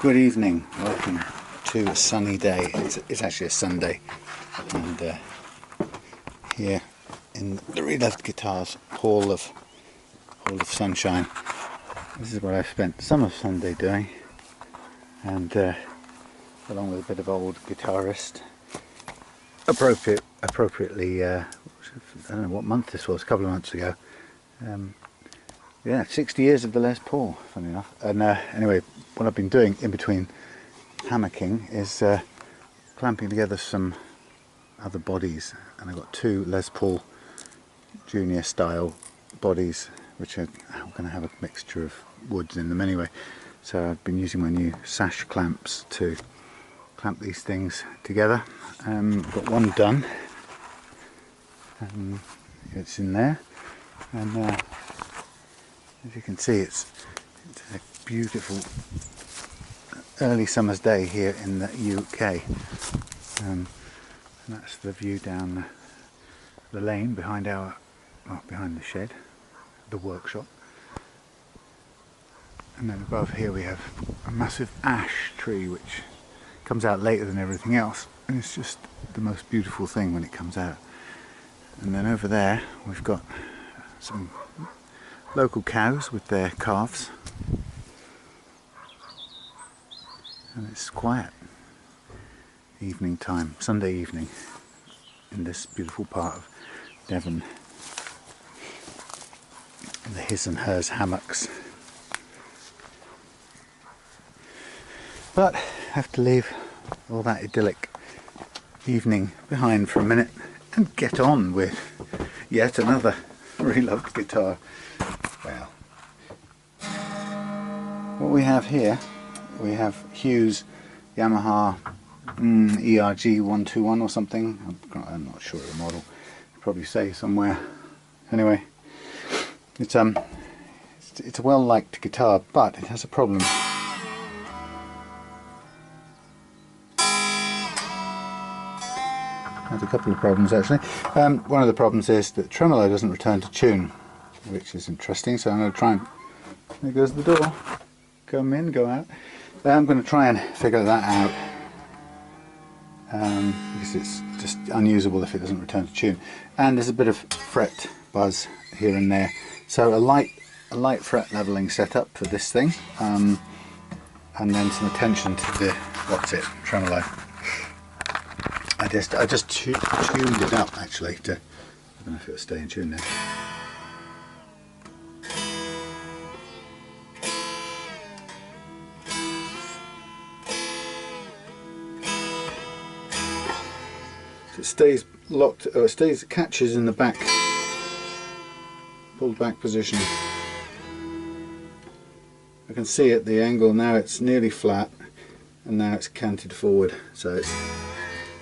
Good evening, welcome to a sunny day. It's actually a Sunday, and here in the Reloved Guitars Hall of Sunshine, this is what I've spent some of Sunday doing, and along with a bit of old guitarist, appropriately, I don't know what month this was, a couple of months ago. Yeah, 60 years of the Les Paul, funny enough. And anyway, what I've been doing in between hammocking is clamping together some other bodies, and I've got two Les Paul Junior style bodies, which are going to have a mixture of woods in them anyway. So I've been using my new sash clamps to clamp these things together. Got one done. It's in there, and as you can see, it's a beautiful early summer's day here in the UK, and that's the view down the lane behind behind the shed, the workshop. And then above here we have a massive ash tree which comes out later than everything else, and it's just the most beautiful thing when it comes out. And then over there we've got some local cows with their calves, and it's quiet evening time, Sunday evening, in this beautiful part of Devon, the his and hers hammocks. But I have to leave all that idyllic evening behind for a minute and get on with yet another reloved guitar. Well, what we have here, we have Hugh's Yamaha ER 121 or something. I'm not sure of the model. I'll probably say somewhere. Anyway, it's a well-liked guitar, but it has a problem. Has a couple of problems actually. One of the problems is that tremolo doesn't return to tune, which is interesting, so I'm going to try and... There goes the door. Come in, go out. I'm going to try and figure that out, because it's just unusable if it doesn't return to tune. And there's a bit of fret buzz here and there. So a light fret leveling setup for this thing, and then some attention to the, tremolo. I just tuned it up actually to, I don't know if it'll stay in tune now. So it stays locked, or it catches in the back, pulled back position. I can see at the angle now it's nearly flat, and now it's canted forward, so it's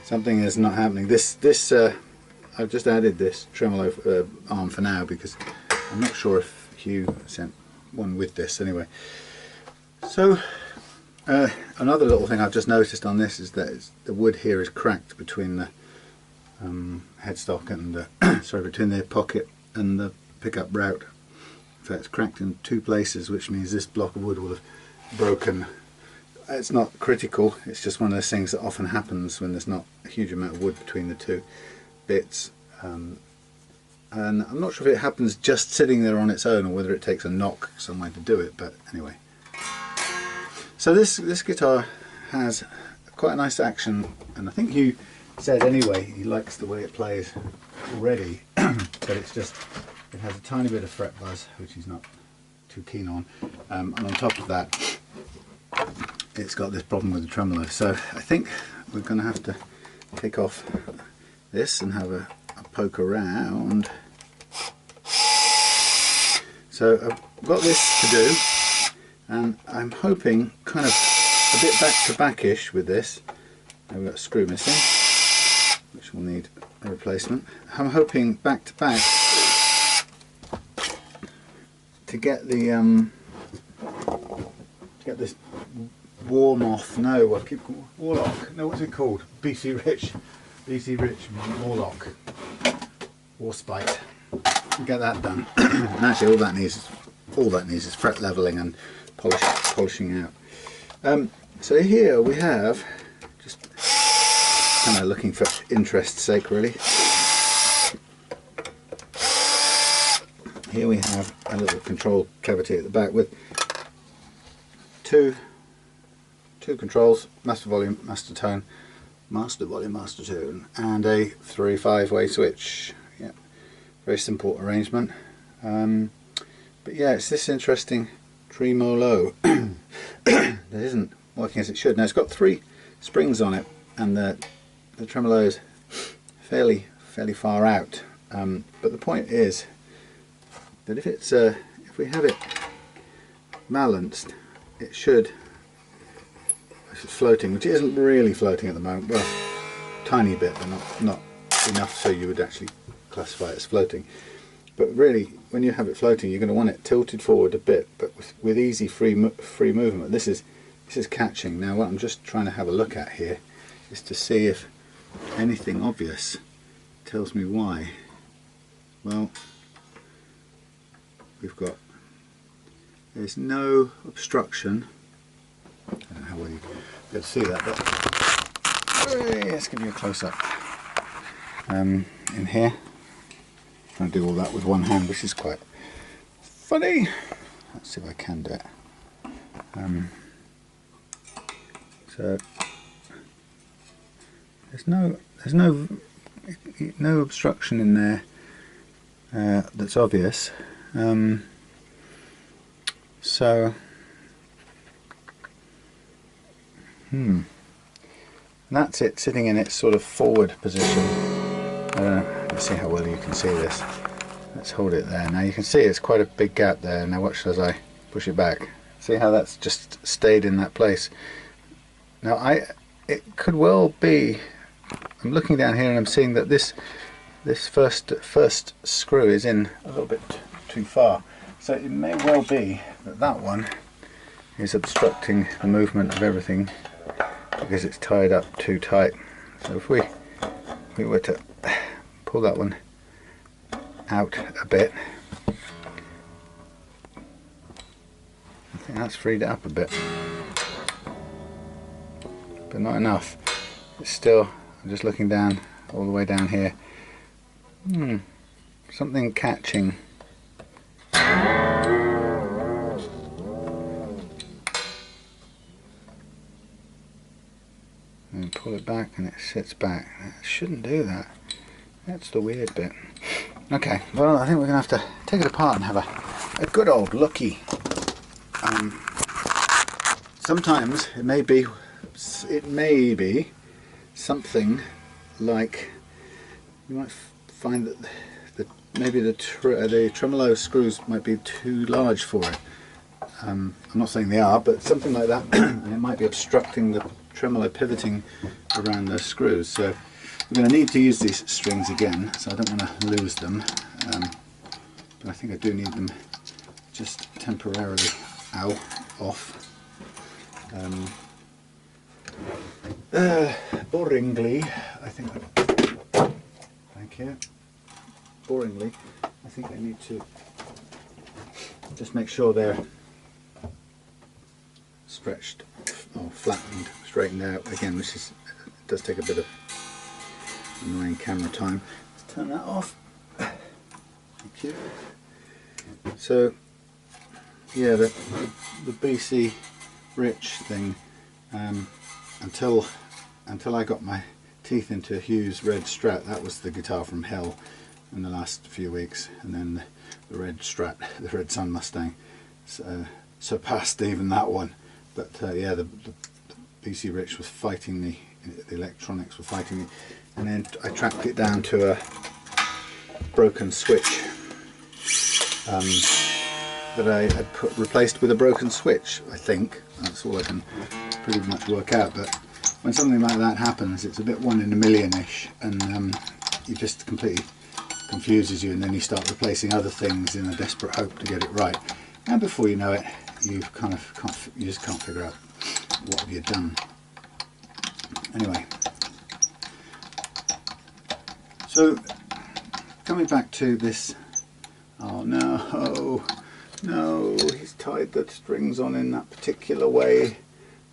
something is not happening. I've just added this tremolo arm for now because I'm not sure if Hugh sent one with this anyway. So another little thing I've just noticed on this is that the wood here is cracked between the headstock and between the pocket and the pickup route. In fact, it's cracked in two places, which means this block of wood will have broken. It's not critical, it's just one of those things that often happens when there's not a huge amount of wood between the two bits. And I'm not sure if it happens just sitting there on its own or whether it takes a knock somewhere to do it, but anyway. So this guitar has quite a nice action, and I think Hugh said anyway he likes the way it plays already, but it's just, it has a tiny bit of fret buzz which he's not too keen on, and on top of that it's got this problem with the tremolo. So I think we're going to have to take off this and have a poke around. So I've got this to do, and I'm hoping kind of a bit back-to-back-ish with this. I've got a screw missing, which will need a replacement. I'm hoping back-to-back to get the this Warlock, what's it called? BC Rich Warlock, Warspite. Get that done. And actually all that needs is fret leveling and polishing out. So here we have, just kind of looking for interest's sake really, here we have a little control cavity at the back with two controls, master volume, master tone, master volume, master tone, and a 3/5-way switch. Yeah, very simple arrangement. But yeah, it's this interesting tremolo that isn't working as it should. Now it's got 3 springs on it, and the tremolo is fairly far out. But the point is that if we have it balanced, it should, if it's floating, which it isn't really floating at the moment, well, tiny bit, but not enough so you would actually classify it as floating. But really, when you have it floating, you're going to want it tilted forward a bit, but with easy free movement. This is catching. Now what I'm just trying to have a look at here is to see if anything obvious tells me why. Well, there's no obstruction. I don't know how well you can be able to see that, but let's give you a close-up. In here, trying to do all that with one hand, which is quite funny. Let's see if I can do it. So there's no obstruction in there that's obvious. And that's it sitting in its sort of forward position. I don't know, let's see how well you can see this. Let's hold it there. Now you can see it's quite a big gap there. Now watch as I push it back. See how that's just stayed in that place. Now it could well be, I'm looking down here and I'm seeing that this first screw is in a little bit too far. So it may well be that one is obstructing the movement of everything because it's tied up too tight. So if we were to pull that one out a bit, I think that's freed it up a bit, but not enough. It's still, I'm just looking down, all the way down here. Something catching. And pull it back and it sits back. It shouldn't do that. That's the weird bit. Okay, well I think we're going to have to take it apart and have a good old looky. Sometimes it may be something like, you might find that maybe the tremolo screws might be too large for it. I'm not saying they are, but something like that. And it might be obstructing the tremolo pivoting around those screws. So we're going to need to use these strings again, so I don't want to lose them. But I think I do need them just temporarily off. Boringly, I think. Thank you. Boringly, I think I need to just make sure they're stretched or flattened, straightened out again, which does take a bit of annoying camera time. Let's turn that off. Thank you. So yeah, the BC Rich thing, until I got my teeth into Hugh's red Strat, that was the guitar from hell in the last few weeks, and then the red Strat, the Red Sun Mustang, surpassed even that one. But yeah, the BC Rich was fighting the electronics were fighting me, and then I tracked it down to a broken switch that I had replaced with a broken switch. I think that's all I can pretty much work out. But when something like that happens, it's a bit 1 in a million-ish, and it just completely confuses you, and then you start replacing other things in a desperate hope to get it right. And before you know it, you just can't figure out what have you done. Anyway, so coming back to this. Oh no, he's tied the strings on in that particular way.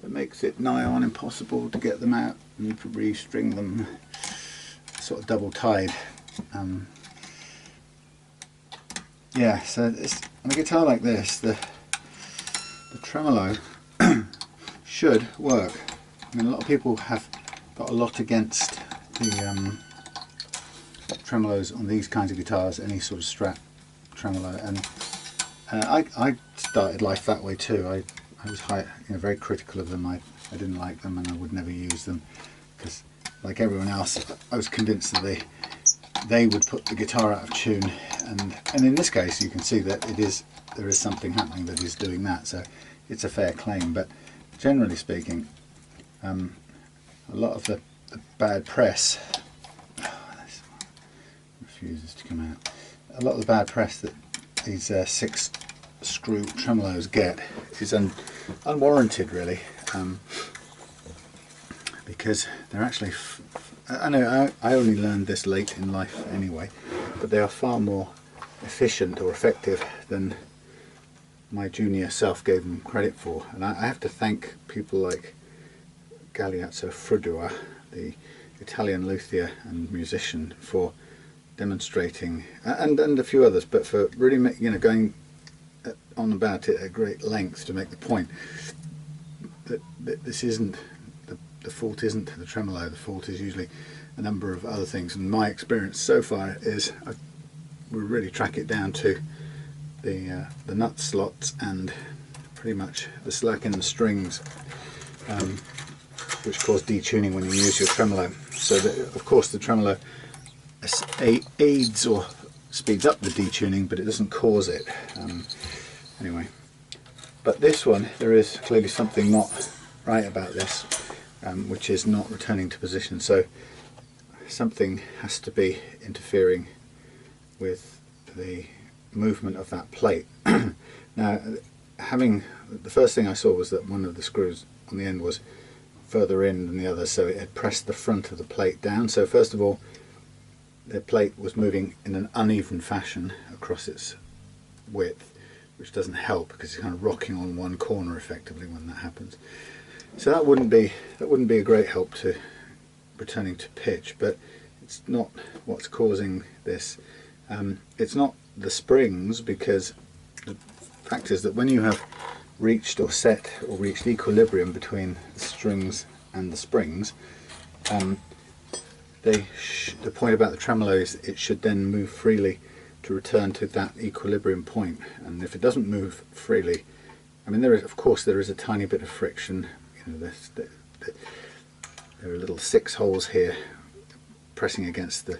that makes it nigh on impossible to get them out. You need to restring them sort of double tied. Yeah, so on a guitar like this, the tremolo should work. I mean, a lot of people have got a lot against the tremolos on these kinds of guitars, any sort of Strat tremolo, and I started life that way too. I was very critical of them. I didn't like them, and I would never use them because, like everyone else, I was convinced that they would put the guitar out of tune, and in this case you can see that there is something happening that is doing that, so it's a fair claim. But generally speaking, a lot of the bad press, this refuses to come out, a lot of the bad press that these 6-screw tremolos get is unwarranted, really, because they're actually, I know I only learned this late in life anyway, but they are far more efficient or effective than my junior self gave them credit for. And I have to thank people like Galeazzo Frudua, the Italian luthier and musician, for demonstrating, and a few others, but for really going on about it at great length to make the point that this isn't the fault isn't the tremolo. The fault is usually a number of other things, and my experience so far is we really track it down to the nut slots and pretty much the slack in the strings, which cause detuning when you use your tremolo. So that, of course, the tremolo aids or speeds up the detuning, but it doesn't cause it. Anyway, but this one, there is clearly something not right about this, which is not returning to position. So something has to be interfering with the movement of that plate. Now, the first thing I saw was that one of the screws on the end was further in than the other, so it had pressed the front of the plate down. So first of all, the plate was moving in an uneven fashion across its width, which doesn't help because it's kind of rocking on one corner effectively when that happens. So that wouldn't be a great help to returning to pitch, but it's not what's causing this. It's not the springs, because the fact is that when you have reached equilibrium between the strings and the springs, the point about the tremolo is it should then move freely to return to that equilibrium point. And if it doesn't move freely, I mean, of course there is a tiny bit of friction. There are little 6 holes here pressing against the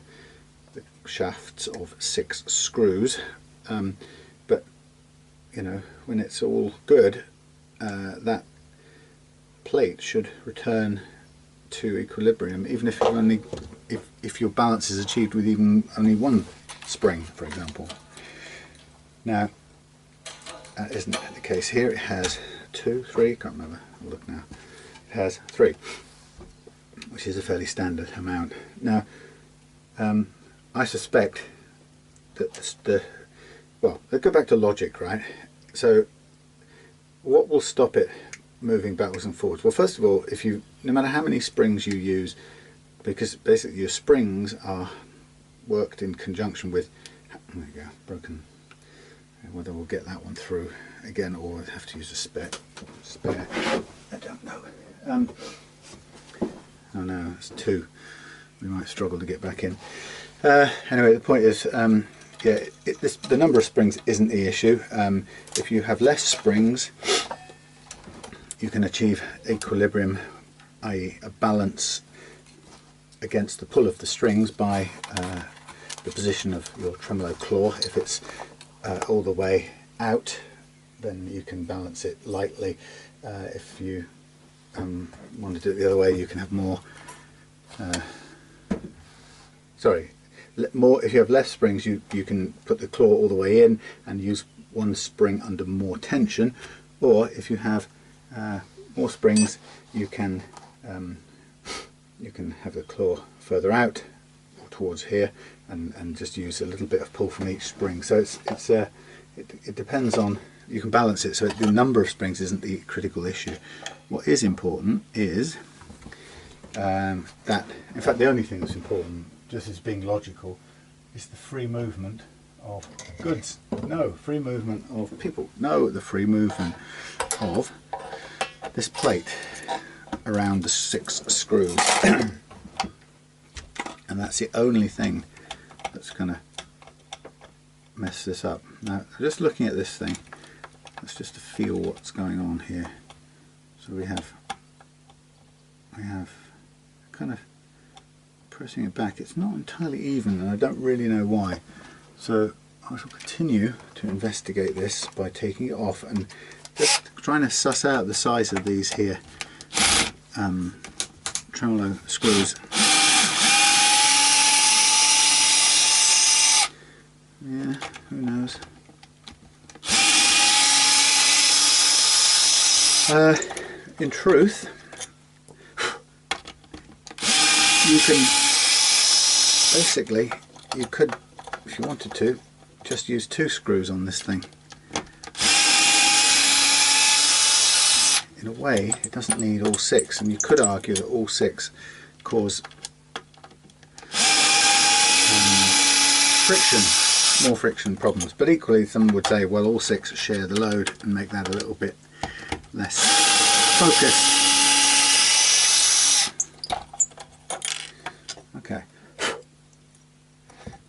shafts of 6 screws, but when it's all good, that plate should return to equilibrium, even if if your balance is achieved with even only 1 spring, for example. Now, that isn't the case here. It has 2, 3, can't remember, I'll look now. It has 3, which is a fairly standard amount. Now, I suspect that well, let's go back to logic, right? So what will stop it moving backwards and forwards? Well, first of all, no matter how many springs you use, because basically your springs are worked in conjunction with, there you go, broken, whether we'll get that one through again or we'll have to use a spare, I don't know. Oh no, it's 2, we might struggle to get back in. Anyway, the point is, yeah, the number of springs isn't the issue. If you have less springs, you can achieve equilibrium, i.e. a balance against the pull of the strings by the position of your tremolo claw. If it's all the way out, then you can balance it lightly. If you want to do it the other way, you can have more, if you have less springs, you can put the claw all the way in and use 1 spring under more tension, or if you have more springs, you can have the claw further out or towards here and just use a little bit of pull from each spring. So it depends on you can balance it so the number of springs isn't the critical issue. What is important is that, in fact the only thing that's important, just as being logical, is the free movement of goods. No, free movement of people. No, the free movement of this plate around the 6 screws. And that's the only thing that's going to mess this up. Now, just looking at this thing, let's just feel what's going on here. So we have kind of pressing it back. It's not entirely even, and I don't really know why. So I shall continue to investigate this by taking it off and just trying to suss out the size of these here tremolo screws. Yeah, who knows? In truth, you can basically, you could, if you wanted to, just use 2 screws on this thing. In a way, it doesn't need all 6, and you could argue that all 6 cause friction, more friction problems. But equally, someone would say, well, all 6 share the load and make that a little bit less focused. Okay,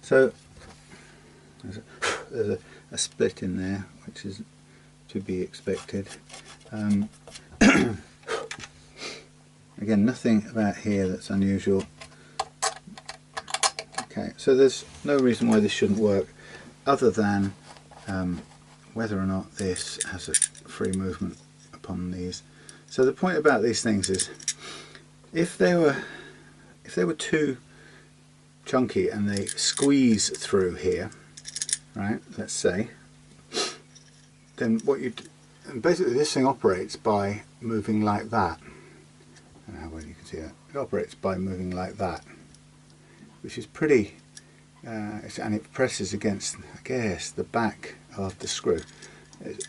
so there's a split in there, which is to be expected. Again, nothing about here that's unusual. Okay, so there's no reason why this shouldn't work, other than whether or not this has a free movement upon these. So the point about these things is, if they were too chunky and they squeeze through here, right, let's say, then what you do, and basically this thing operates by moving like that. I don't know how well you can see that. It operates by moving like that, which is pretty, and it presses against, I guess, the back of the screw,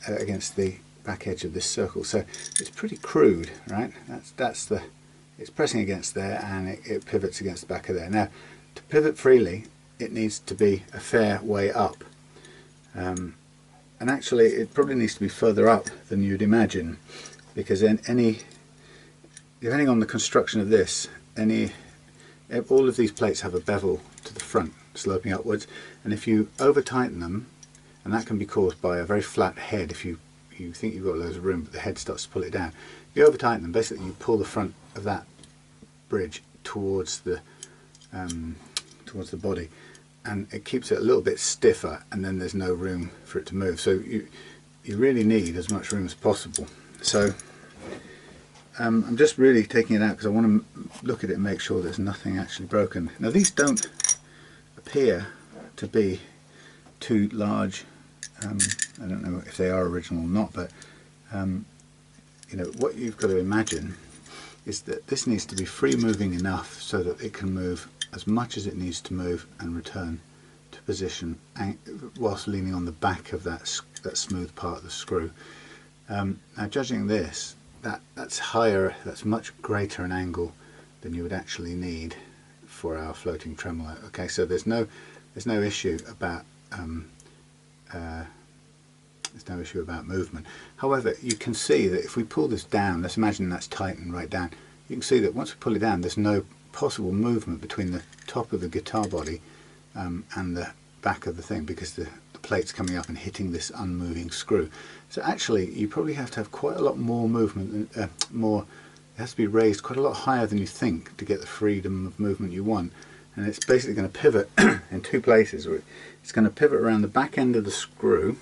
against the back edge of this circle. So it's pretty crude, right? That's the, it's pressing against there, and it pivots against the back of there. Now, to pivot freely, it needs to be a fair way up. And actually it probably needs to be further up than you'd imagine, because depending on the construction of this, all of these plates have a bevel to the front sloping upwards, and if you over tighten them, and that can be caused by a very flat head, if you think you've got loads of room but the head starts to pull it down, if you over tighten them, basically you pull the front of that bridge towards the body, and it keeps it a little bit stiffer, and then there's no room for it to move. So you really need as much room as possible. So I'm just really taking it out because I want to look at it and make sure there's nothing actually broken. Now, these don't appear to be too large. I don't know if they are original or not, but you know, what you've got to imagine is that this needs to be free moving enough so that it can move as much as it needs to move and return to position whilst leaning on the back of that smooth part of the screw. Now, judging this, that's higher, that's much greater an angle than you would actually need for our floating tremolo. Okay, so there's no issue about movement. However, you can see that if we pull this down, let's imagine that's tightened right down, you can see that once we pull it down, there's no possible movement between the top of the guitar body and the back of the thing, because the plate's coming up and hitting this unmoving screw. So actually you probably have to have quite a lot more movement, it has to be raised quite a lot higher than you think to get the freedom of movement you want. And it's basically going to pivot in 2 places. It's going to pivot around the back end of the screw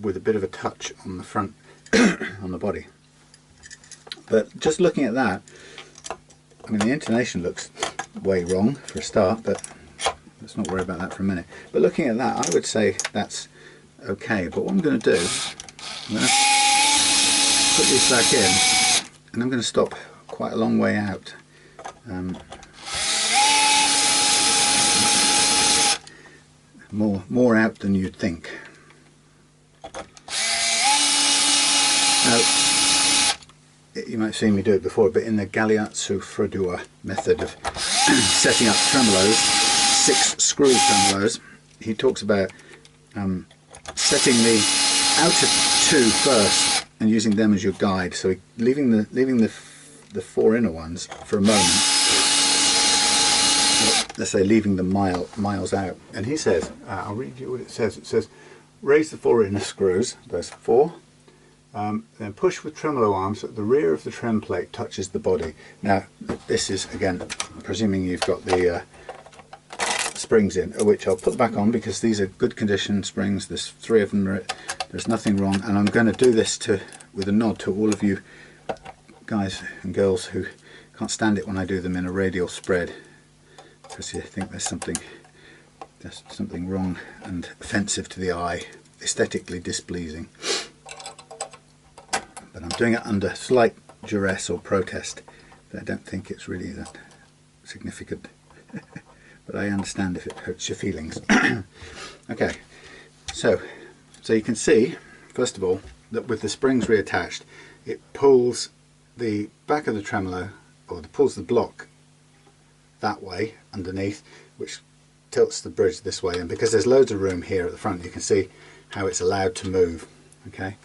with a bit of a touch on the front on the body. But just looking at that, I mean, the intonation looks way wrong for a start, but let's not worry about that for a minute. But looking at that, I would say that's okay. But what I'm going to do, I'm going to put these back in, and I'm going to stop quite a long way out. More out than you'd think. You might have seen me do it before, but in the Galeazzo Freddua method of setting up tremolos, 6 screw tremolos, he talks about setting the outer 2 first and using them as your guide. So leaving the 4 inner ones for a moment. Let's say leaving the miles out. And he says, I'll read you what it says. It says, raise the 4 inner screws, those 4. Then push with tremolo arms so that the rear of the trem plate touches the body. Now this is, again, presuming you've got the springs in, which I'll put back on because these are good condition springs. There's 3 of them, there's nothing wrong, and I'm going to do this with a nod to all of you guys and girls who can't stand it when I do them in a radial spread, because you think there's something wrong and offensive to the eye, aesthetically displeasing. But I'm doing it under slight duress or protest. I don't think it's really that significant, but I understand if it hurts your feelings. Okay, so you can see, first of all, that with the springs reattached, it pulls the back of the tremolo, or it pulls the block that way underneath, which tilts the bridge this way, and because there's loads of room here at the front, you can see how it's allowed to move. Okay,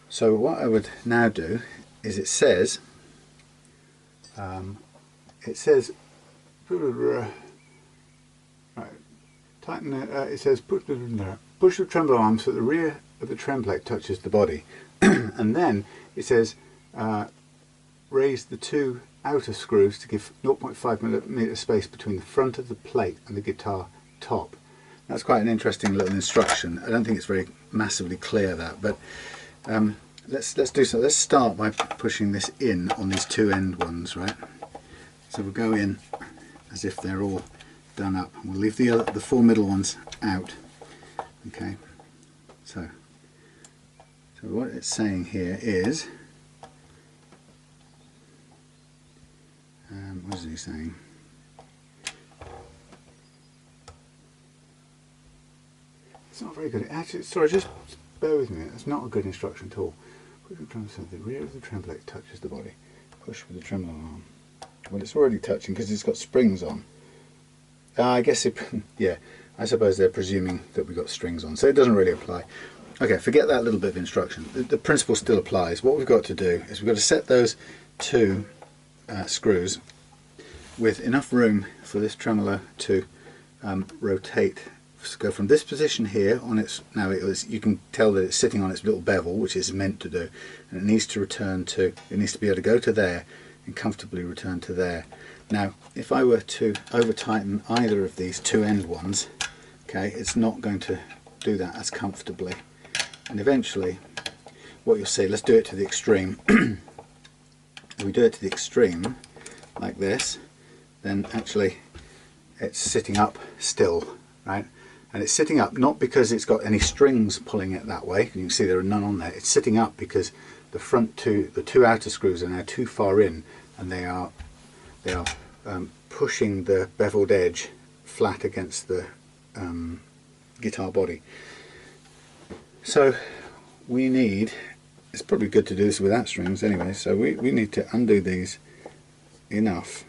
so what I would now do is it says right, tighten it, it says push the tremolo arm so the rear of the trem plate touches the body. And then it says raise the 2 outer screws to give 0.5 millimeter space between the front of the plate and the guitar top. That's quite an interesting little instruction. I don't think it's very massively clear, that, but let's do so. Let's start by pushing this in on these 2 end ones, right? So we'll go in as if they're all done up. We'll leave the 4 middle ones out. Okay, so what it's saying here is, what is he saying? It's not very good. Actually, sorry, just bear with me. It's not a good instruction at all. Push the tremolo so the rear of the trem plate touches the body. Push with the tremolo arm. Well, it's already touching because it's got springs on. I guess it, yeah, I suppose they're presuming that we've got strings on, so it doesn't really apply. Okay, forget that little bit of instruction. The principle still applies. What we've got to do is we've got to set those 2 screws with enough room for this tremolo to rotate. So go from this position here on its, now you can tell that it's sitting on its little bevel, which it's meant to do, and it needs to return to, it needs to be able to go to there and comfortably return to there. Now if I were to over tighten either of these 2 end ones, okay, it's not going to do that as comfortably, and eventually what you'll see, let's do it to the extreme. If we do it to the extreme like this, then actually it's sitting up still, right? And it's sitting up not because it's got any strings pulling it that way, you can see there are none on there. It's sitting up because the front 2, the 2 outer screws are now too far in, and they are pushing the beveled edge flat against the guitar body. So we need, it's probably good to do this without strings anyway, so we need to undo these enough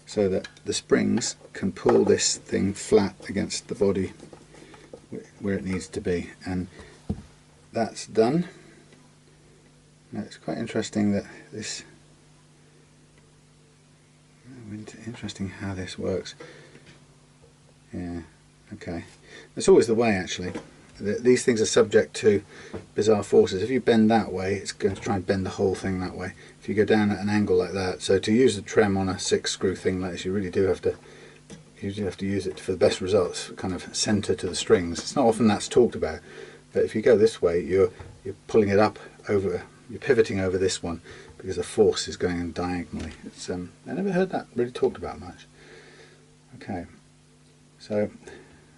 so that the springs can pull this thing flat against the body where it needs to be, and that's done. Now it's quite interesting that this, interesting how this works. Yeah, okay. It's always the way, actually. These things are subject to bizarre forces. If you bend that way, it's going to try and bend the whole thing that way. If you go down at an angle like that, so to use a trem on a 6 screw thing like this, you really do have to use it for the best results, kind of centre to the strings. It's not often that's talked about, but if you go this way, you're pulling it up over, you're pivoting over this one because the force is going in diagonally. It's I never heard that really talked about much. Okay, so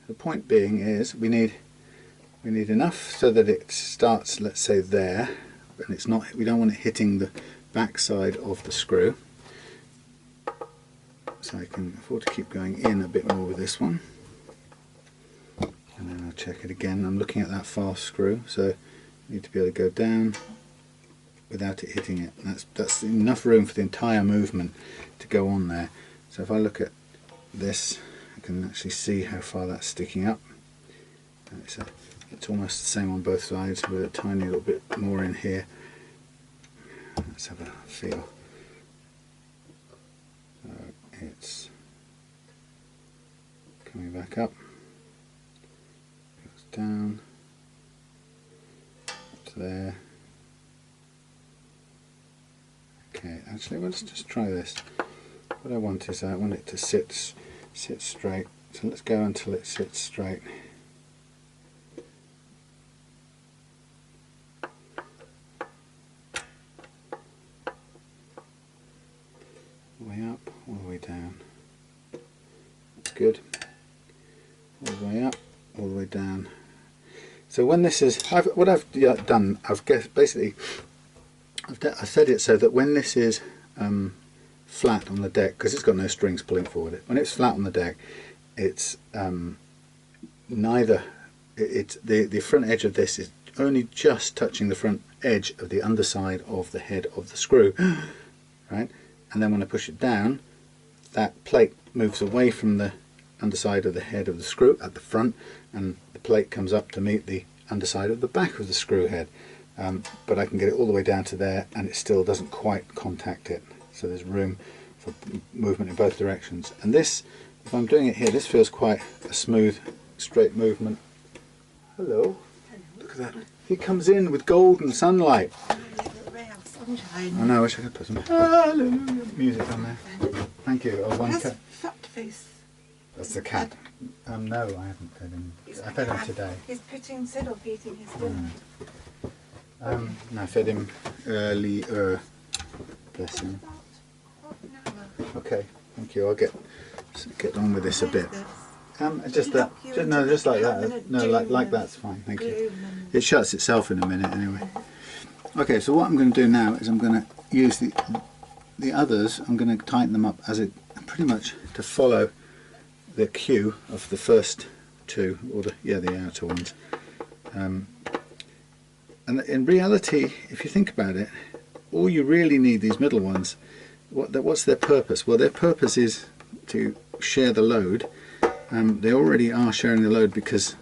the point being is we need enough so that it starts, let's say there, and it's not, we don't want it hitting the back side of the screw, so I can afford to keep going in a bit more with this one, and then I'll check it again. I'm looking at that fast screw, so I need to be able to go down without it hitting it. And that's enough room for the entire movement to go on there. So if I look at this, I can actually see how far that's sticking up. It's almost the same on both sides with a tiny little bit more in here. Let's have a feel. So it's coming back up, goes down, up to there. Okay, actually let's just try this. What I want is I want it to sit straight. So let's go until it sits straight. All the way up, all the way down. That's good. All the way up, all the way down. So when this is, what I've done, I've basically I set it so that when this is flat on the deck, because it's got no strings pulling forward it, when it's flat on the deck, it's the front edge of this is only just touching the front edge of the underside of the head of the screw, right? And then when I push it down, that plate moves away from the underside of the head of the screw at the front, and the plate comes up to meet the underside of the back of the screw head. But I can get it all the way down to there, and it still doesn't quite contact it. So there's room for movement in both directions. And this, if I'm doing it here, this feels quite a smooth, straight movement. Hello. Look at that. He comes in with golden sunlight. I know, I wish I could put some hallelujah music on there. Thank you. Oh, one cat. Fat face. That's the cat. No, I haven't fed him. I fed him today. He's putting instead of eating his dinner. No, I fed him earlier. Bless him. Okay, thank you. I'll get on with this a bit. Just that. Just like that. No, like that's fine. Thank you. It shuts itself in a minute anyway. Okay, so what I'm going to do now is I'm going to use the others. I'm going to tighten them up as pretty much to follow the cue of the first two, or the outer ones. And in reality, if you think about it, all you really need, these middle ones, what's their purpose? Well, their purpose is to share the load. They already are sharing the load because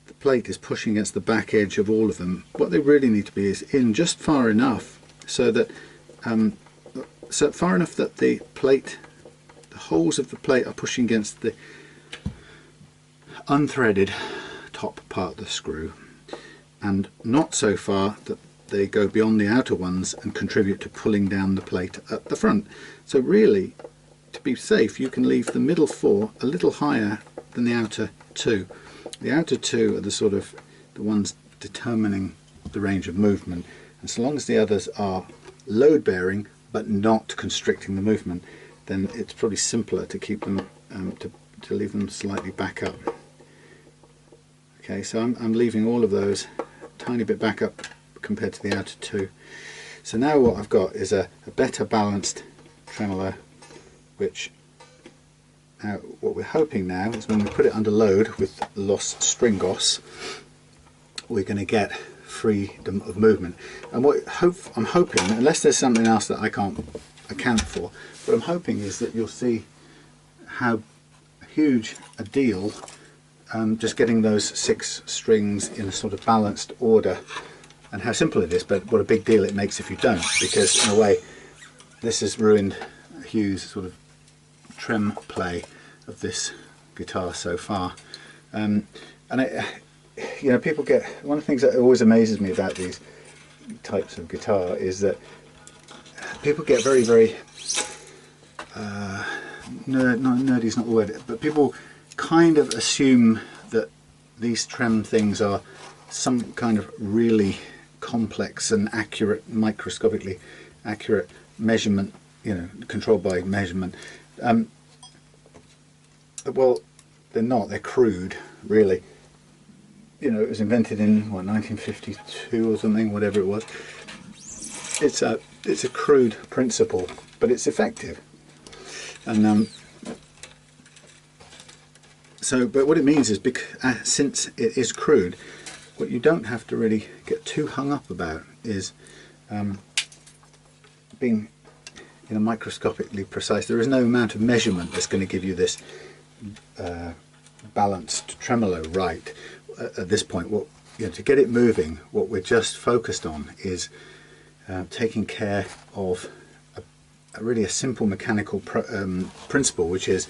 the plate is pushing against the back edge of all of them. What they really need to be is in just far enough so that far enough that the holes of the plate are pushing against the unthreaded top part of the screw, and not so far that they go beyond the outer ones and contribute to pulling down the plate at the front. So really, to be safe, you can leave the middle four a little higher than the outer two. The outer two are the ones determining the range of movement, and so long as the others are load bearing but not constricting the movement, then it's probably simpler to keep them to leave them slightly back up. Okay, so I'm leaving all of those a tiny bit back up compared to the outer two. So now what I've got is a better balanced tremolo, which now what we're hoping now is when we put it under load with lost string goss, we're going to get freedom of movement. And I'm hoping, unless there's something else that I can't account for, what I'm hoping is that you'll see how huge a deal just getting those 6 strings in a sort of balanced order, and how simple it is, but what a big deal it makes if you don't, because in a way this has ruined Hugh's sort of trem play of this guitar so far. People get, one of the things that always amazes me about these types of guitar is that people get very, very nerdy is not the word, but people kind of assume that these trem things are some kind of really complex and accurate, microscopically accurate measurement, controlled by measurement. Well, they're not. They're crude, really. It was invented in 1952 or something, whatever it was. It's a crude principle, but it's effective. And but what it means is, since it is crude, what you don't have to really get too hung up about is being microscopically precise. There is no amount of measurement that's going to give you this balanced tremolo right at this point. To get it moving, what we're just focused on is taking care of really a simple mechanical principle, which is,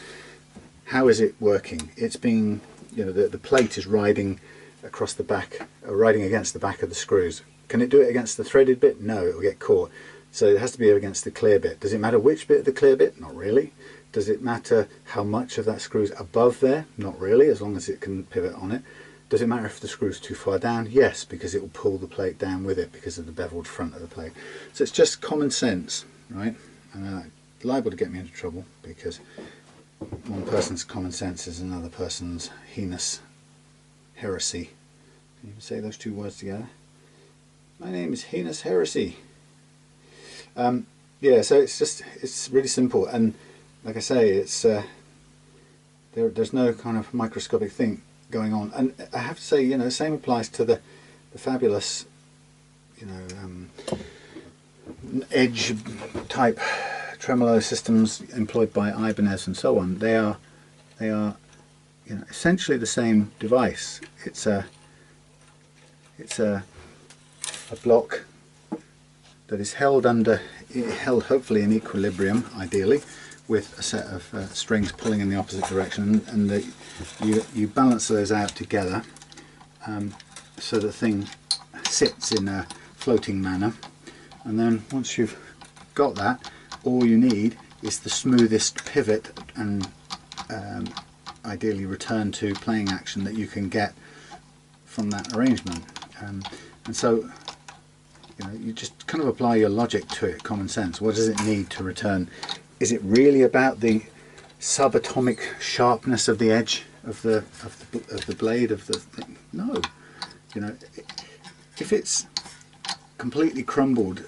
how is it working? It's being, the plate is riding across the back, riding against the back of the screws. Can it do it against the threaded bit? No, it will get caught. So it has to be against the clear bit. Does it matter which bit of the clear bit? Not really. Does it matter how much of that screw is above there? Not really, as long as it can pivot on it. Does it matter if the screw's too far down? Yes, because it will pull the plate down with it because of the beveled front of the plate. So it's just common sense, right? And liable to get me into trouble, because one person's common sense is another person's heinous heresy. Can you say those two words together? My name is heinous heresy. Yeah, so it's really simple, and like I say, it's there's no kind of microscopic thing going on. And I have to say, the same applies to the fabulous, edge type tremolo systems employed by Ibanez and so on. They are essentially the same device. It's a block that is held hopefully in equilibrium, ideally, with a set of strings pulling in the opposite direction, and you balance those out together so the thing sits in a floating manner. And then once you've got that, all you need is the smoothest pivot and ideally return to playing action that you can get from that arrangement. And so you just kind of apply your logic to it, common sense. What does it need to return? Is it really about the subatomic sharpness of the edge of the blade of the thing? No. If it's completely crumbled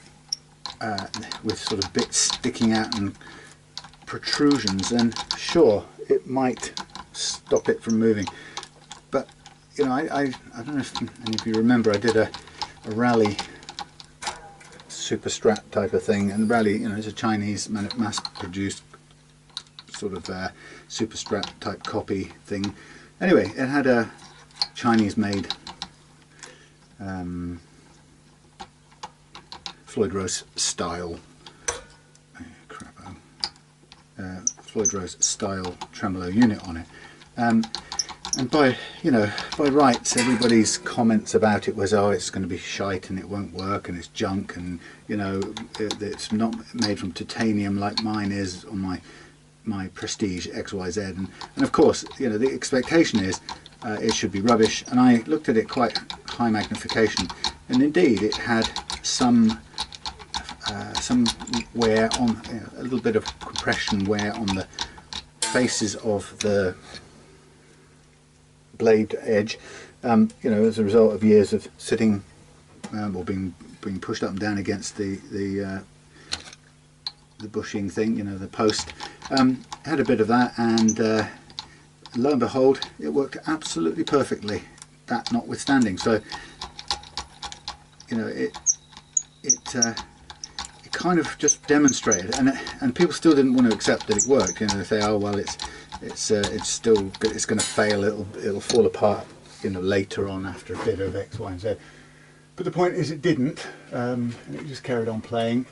with sort of bits sticking out and protrusions, then sure, it might stop it from moving. But I don't know if any of you remember, I did a rally super strap type of thing, and rally, it's a Chinese mass-produced sort of super strap type copy thing. Anyway, it had a Chinese-made Floyd Rose style Floyd Rose style tremolo unit on it, and by rights, everybody's comments about it was, oh, it's going to be shite and it won't work and it's junk, and it's not made from titanium like mine is on my Prestige XYZ, and of course the expectation is it should be rubbish. And I looked at it quite high magnification, and indeed it had some wear on, a little bit of compression wear on the faces of the blade edge, as a result of years of sitting or being pushed up and down against the bushing thing, the post. Had a bit of that, and lo and behold, it worked absolutely perfectly, that notwithstanding. So it kind of just demonstrated, and people still didn't want to accept that it worked. They say, oh well, it's going to fail, it'll fall apart later on after a bit of X, Y and Z. But the point is, it didn't, and it just carried on playing,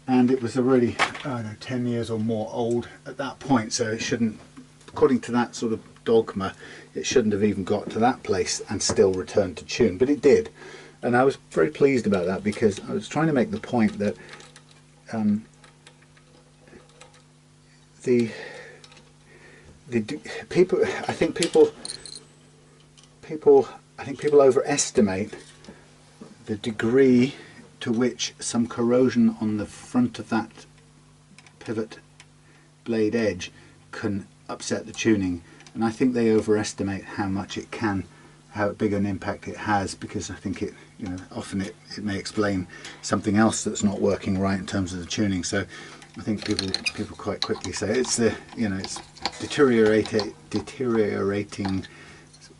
and it was already, I don't know, 10 years or more old at that point, so it shouldn't, according to that sort of dogma, it shouldn't have even got to that place and still returned to tune, but it did. And I was very pleased about that, because I was trying to make the point that I think people overestimate the degree to which some corrosion on the front of that pivot blade edge can upset the tuning, and I think they overestimate how much it can, how big an impact it has, because I think it, often it may explain something else that's not working right in terms of the tuning. So I think people quite quickly say it's it's deteriorating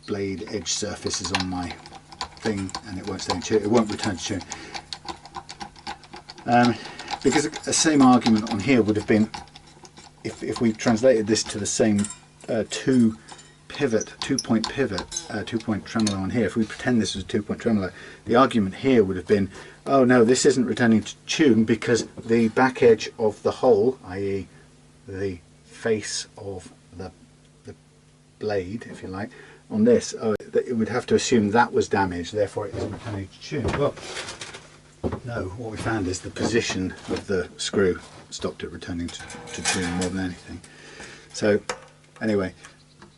blade edge surfaces on my thing, and it won't stay in tune, it won't return to tune. Because the same argument on here would have been, if we translated this to the same two-point pivot, two-point tremolo on here, if we pretend this was a two-point tremolo, the argument here would have been, oh no, this isn't returning to tune because the back edge of the hole, i.e. the face of the blade, if you like, on this, it would have to assume that was damaged, therefore it isn't returning to tune. Well, no, what we found is the position of the screw stopped it returning to tune more than anything. So anyway,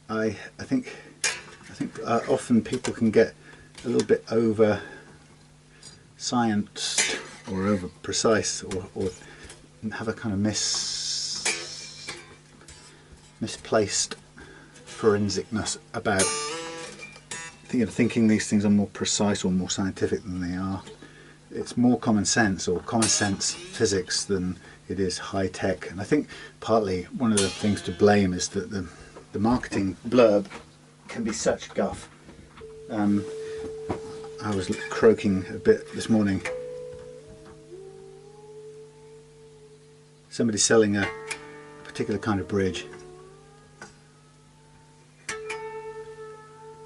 I think often people can get a little bit over scienced or over precise, or have a kind of misplaced forensicness about thinking these things are more precise or more scientific than they are. It's more common sense or common sense physics than it is high tech. And I think partly one of the things to blame is that the marketing blurb can be such guff. I was croaking a bit this morning. Somebody's selling a particular kind of bridge.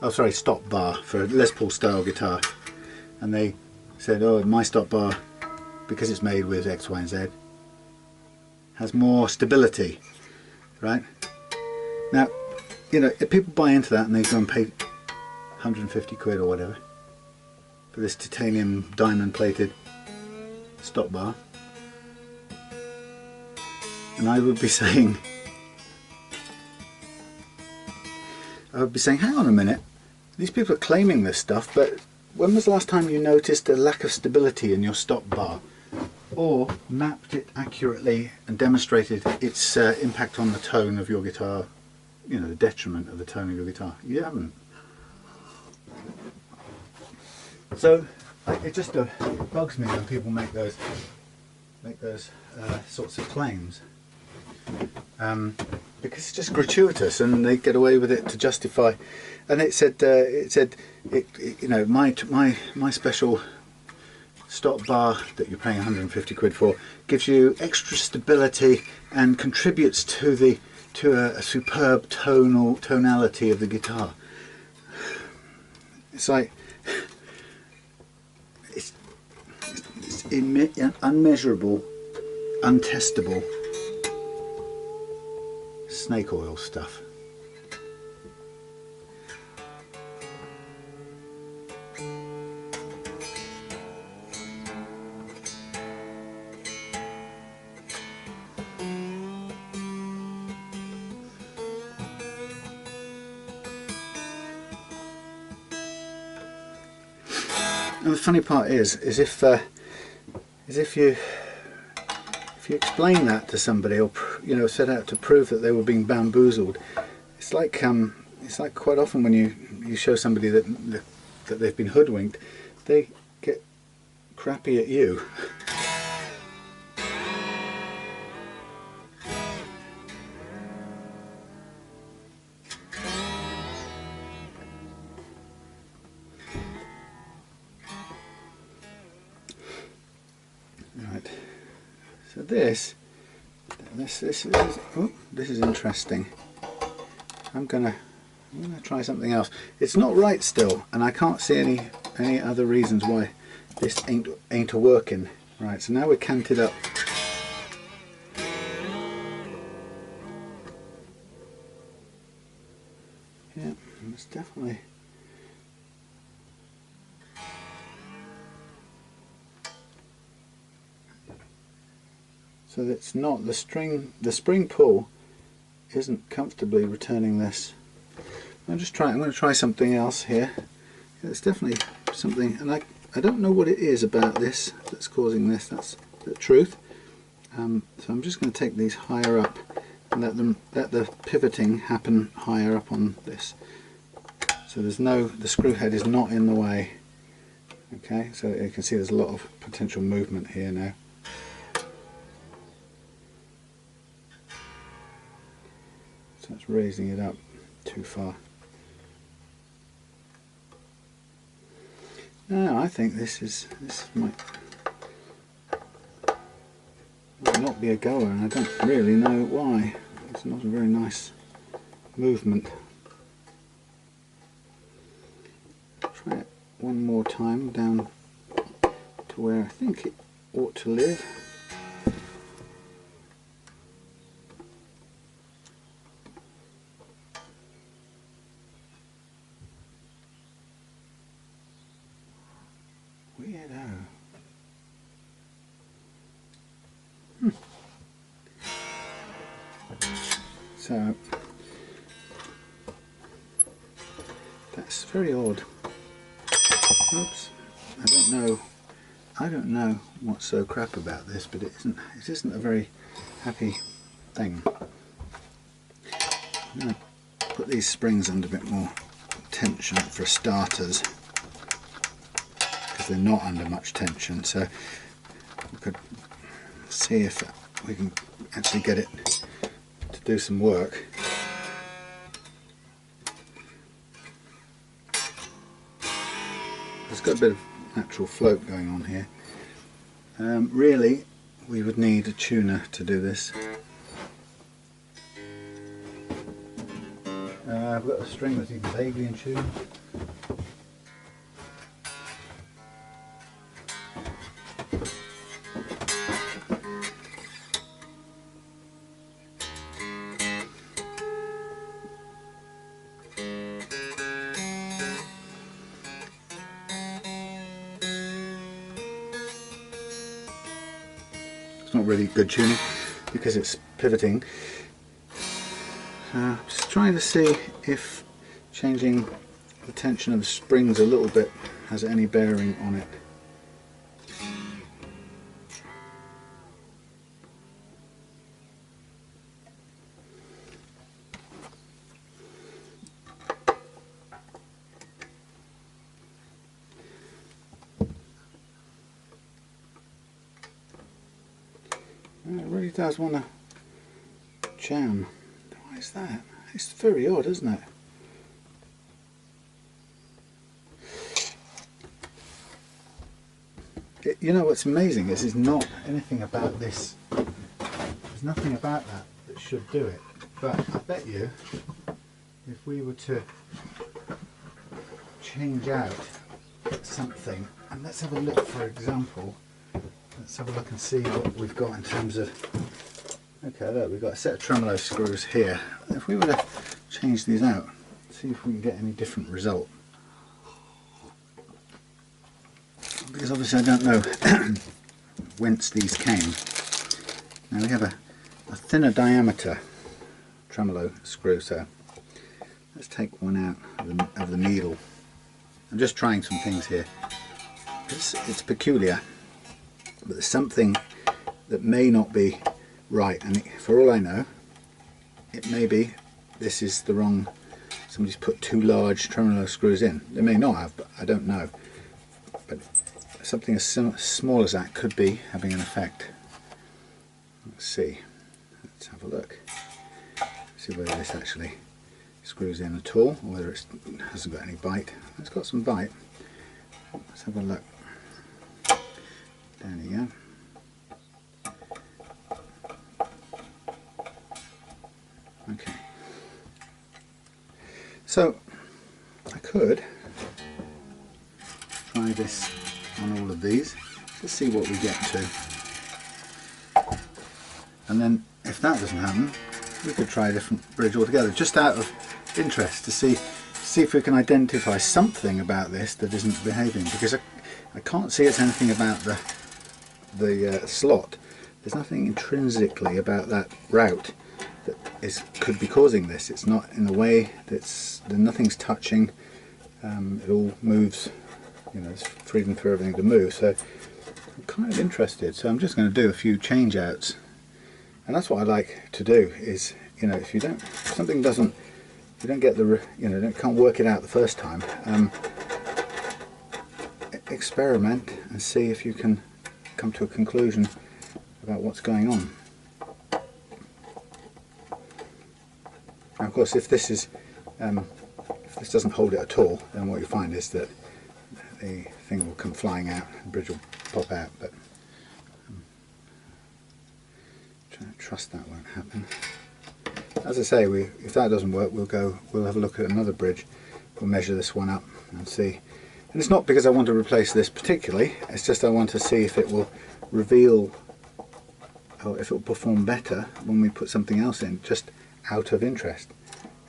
Oh, sorry, stop bar for a Les Paul style guitar. And they said, oh, my stop bar, because it's made with X, Y and Z, has more stability, right? Now, if people buy into that and they go and pay 150 quid or whatever for this titanium diamond plated stop bar, and I would be saying, hang on a minute, these people are claiming this stuff, but when was the last time you noticed a lack of stability in your stop bar, or mapped it accurately and demonstrated its impact on the tone of your guitar, the detriment of the tone of your guitar? You haven't. So it just bugs me when people make those sorts of claims, because it's just gratuitous and they get away with it to justify. And it said my special stop bar that you're paying 150 quid for gives you extra stability and contributes to a superb tonality of the guitar. It's like it's unmeasurable, untestable snake oil stuff. And the funny part is if you explain that to somebody, or set out to prove that they were being bamboozled, it's like quite often when you show somebody that they've been hoodwinked, they get crappy at you. Right. So this is interesting. I'm gonna try something else. It's not right still, and I can't see any other reasons why this ain't a working. Right. So now we're canted up. Yeah, it's definitely. So that's not the spring pull isn't comfortably returning this. I'm going to try something else here. Yeah, it's definitely something, and I don't know what it is about this that's causing this. That's the truth. So I'm just going to take these higher up and let the pivoting happen higher up on this. So the screw head is not in the way. Okay, so you can see there's a lot of potential movement here now. So it's raising it up too far. Now I think this might. would not be a goer, and I don't really know why. It's not a very nice movement. Try it one more time down to where I think it ought to live. Weirdo. So that's very odd. Oops. I don't know what's so crap about this, but it isn't a very happy thing. I'm going to put these springs under a bit more tension for starters, because they're not under much tension, so we could see if we can actually get it to do some work. It's got a bit of natural float going on here. Really, we would need a tuner to do this. I've got a string that's even vaguely in tune. It's not really good tuning because it's pivoting. Just trying to see if changing the tension of the springs a little bit has any bearing on it. It really does want to jam. Why is that? It's very odd, isn't it? You know what's amazing is not anything about this. There's nothing about that should do it. But I bet you, if we were to change out something, and let's have a look, for example. Let's have a look and see what we've got in terms of. Okay, look, we've got a set of tremolo screws here. If we were to change these out, see if we can get any different result. Because obviously I don't know whence these came. Now we have a thinner diameter tremolo screw, so let's take one out of the needle. I'm just trying some things here. It's peculiar, but there's something that may not be right, and for all I know, it may be this is the wrong. Somebody's put too large tremolo screws in. They may not have, but I don't know. But something as small as that could be having an effect. Let's see. Let's have a look. See whether this actually screws in at all, or whether it hasn't got any bite. It's got some bite. Let's have a look. There you go. Okay. So I could try this on all of these. Let's see what we get to. And then if that doesn't happen, we could try a different bridge altogether, just out of interest, to see if we can identify something about this that isn't behaving, because I can't see it's anything about the slot. There's nothing intrinsically about that route that could be causing this. It's not in the way, nothing's touching, it all moves, you know, there's freedom for everything to move, so I'm kind of interested. So I'm just going to do a few change outs, and that's what I like to do, is, you know, if something doesn't, you don't get the, you know, can't work it out the first time, experiment and see if you can come to a conclusion about what's going on. Now, of course, if this doesn't hold it at all, then what you find is that the thing will come flying out, the bridge will pop out. But trust that won't happen. As I say, if that doesn't work, we'll have a look at another bridge. We'll measure this one up and see. And it's not because I want to replace this particularly, it's just I want to see if it will reveal, or if it will perform better when we put something else in, just out of interest.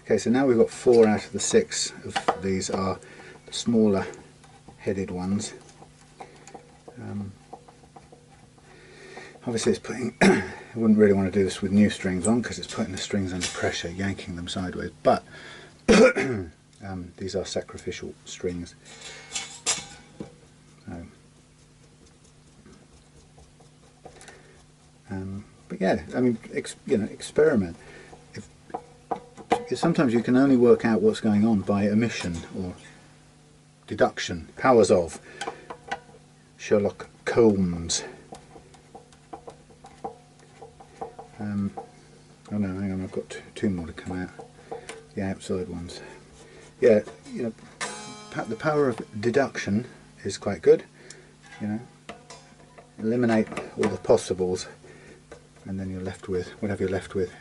Okay, so now we've got 4 out of the 6 of these are the smaller headed ones. Obviously it's putting, I wouldn't really want to do this with new strings on because it's putting the strings under pressure, yanking them sideways, but these are sacrificial strings. But yeah, I mean, you know, experiment. Sometimes you can only work out what's going on by omission or deduction. Powers of Sherlock Holmes. Oh no, hang on, I've got two more to come out. The outside ones. Yeah, you know, the power of deduction is quite good. You know, eliminate all the possibles, and then you're left with whatever you're left with.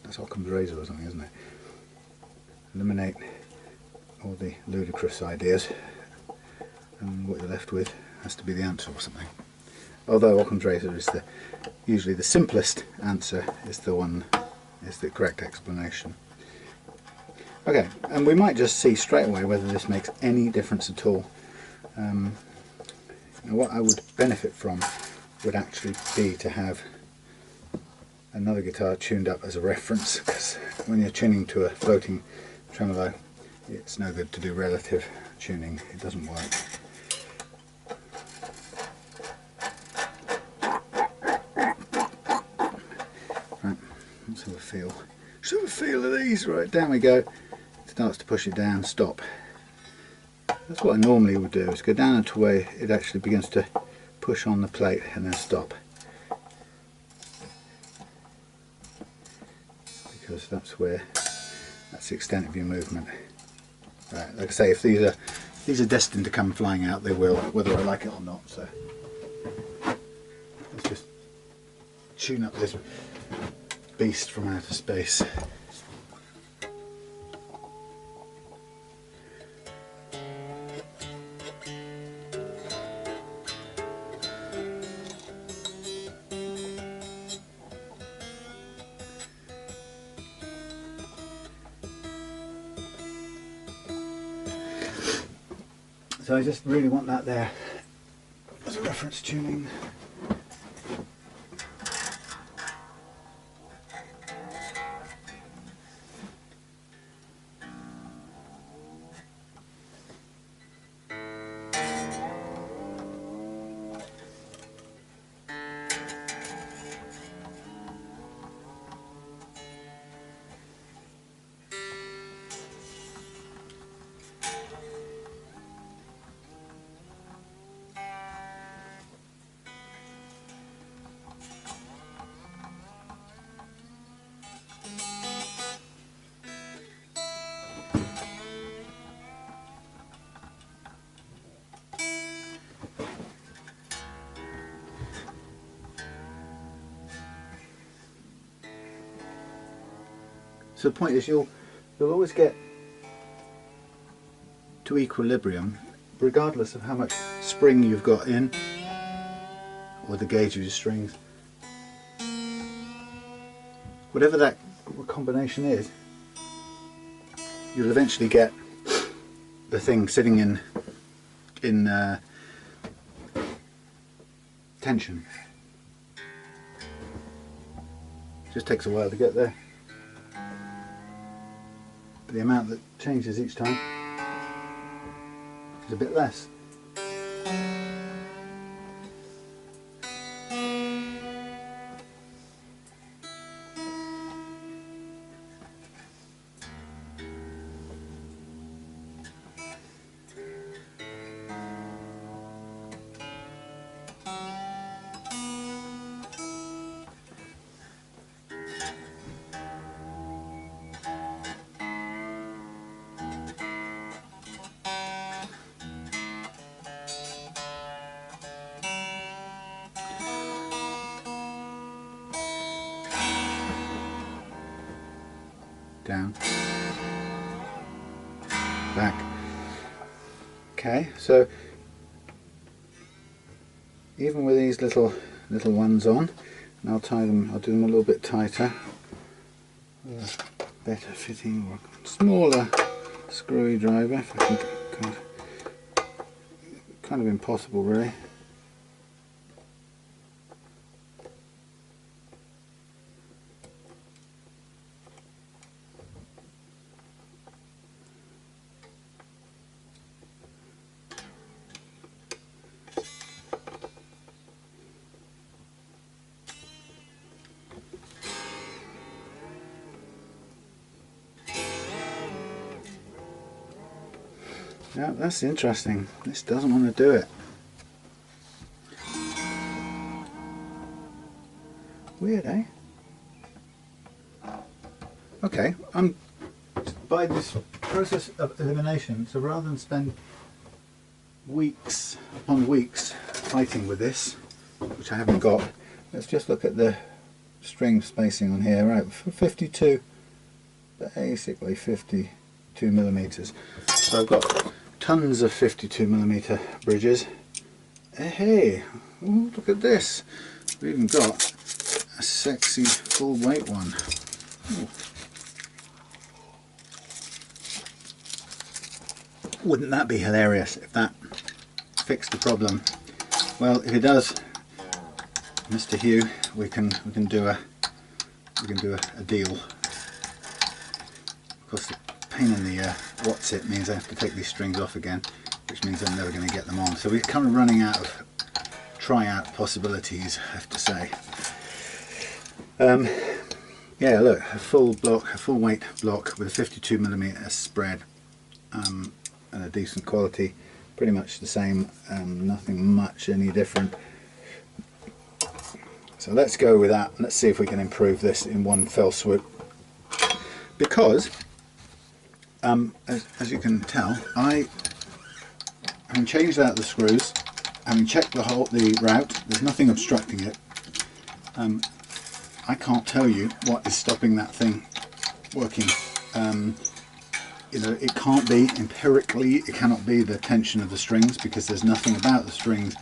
That's Occam's razor or something, isn't it? Eliminate all the ludicrous ideas, and what you're left with has to be the answer or something. Although Occam's razor is usually the simplest answer is the correct explanation. Okay, and we might just see straight away whether this makes any difference at all. What I would benefit from would actually be to have another guitar tuned up as a reference, because when you're tuning to a floating tremolo, it's no good to do relative tuning, it doesn't work. Right, let's have a feel. Let's have a feel of these. Right, down we go. It starts to push it down, stop. That's what I normally would do, is go down until where it actually begins to push on the plate and then stop. Because that's the extent of your movement. Right, like I say, if these are destined to come flying out, they will, whether I like it or not. So let's just tune up this beast from outer space. So I just really want that there as a reference tuning. So the point is you'll always get to equilibrium regardless of how much spring you've got in or the gauge of your strings. Whatever that combination is, you'll eventually get the thing sitting in tension. It just takes a while to get there. The amount that changes each time is a bit less. down, back. Okay, so even with these little ones on, and I'll do them a little bit tighter, better fitting or smaller screwy driver, if I can, kind of impossible really. Yeah, that's interesting. This doesn't want to do it. Weird, eh? Okay, I'm by this process of elimination, so rather than spend weeks upon weeks fighting with this, which I haven't got, let's just look at the string spacing on here. Right, for 52, basically 52 millimeters. So I've got tons of 52 millimeter bridges. Hey, ooh, look at this. We've even got a sexy full weight one. Ooh. Wouldn't that be hilarious if that fixed the problem? Well, if it does, Mr. Hugh, we can do a deal. Of course, the pain in the what's it means I have to take these strings off again, which means I'm never going to get them on. So we're kind of running out of try-out possibilities, I have to say. Yeah, look, a full weight block with a 52 millimeter spread, and a decent quality, pretty much the same, nothing much any different. So let's go with that. Let's see if we can improve this in one fell swoop. Because, as you can tell, having changed out the screws, having checked the route, there's nothing obstructing it. I can't tell you what is stopping that thing working. You know, it can't be, empirically, it cannot be the tension of the strings, because there's nothing about the strings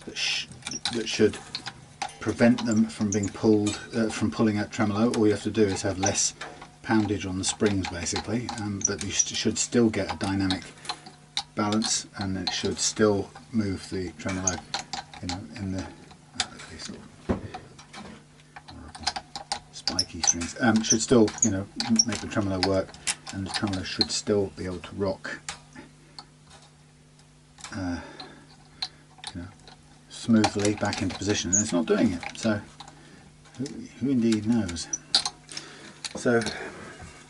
that should prevent them from being pulled, from pulling out tremolo. All you have to do is have less poundage on the springs, basically, but you should still get a dynamic balance, and it should still move the tremolo, you know, in the these little spiky strings. Should still, you know, make the tremolo work, and the tremolo should still be able to rock, you know, smoothly back into position, and it's not doing it. So who indeed knows? So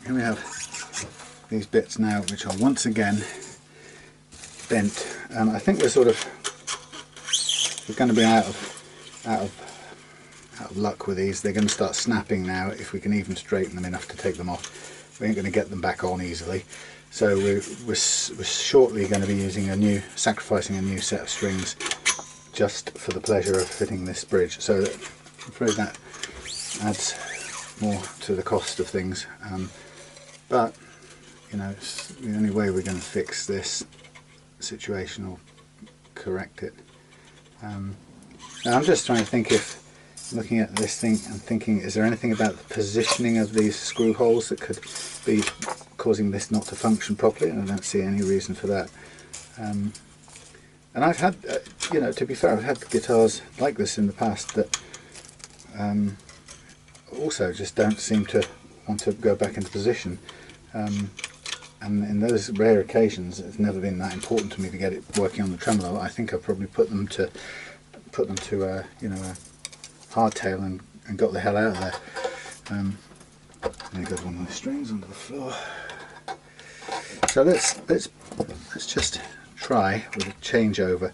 here we have these bits now, which are once again bent. I think we're going to be out of luck with these. They're going to start snapping now if we can even straighten them enough to take them off. We ain't going to get them back on easily. So we're shortly going to be sacrificing a new set of strings just for the pleasure of fitting this bridge. So I'm afraid that adds more to the cost of things. But you know, it's the only way we're going to fix this situation or correct it. Now I'm just trying to think, if looking at this thing and thinking, is there anything about the positioning of these screw holes that could be causing this not to function properly? And I don't see any reason for that. And I've had, you know, to be fair, I've had guitars like this in the past that also just don't seem to want to go back into position. And in those rare occasions, it's never been that important to me to get it working on the tremolo. I think I probably put them to you know, a hardtail and got the hell out of there. There goes one of the strings onto the floor. So let's just try with a changeover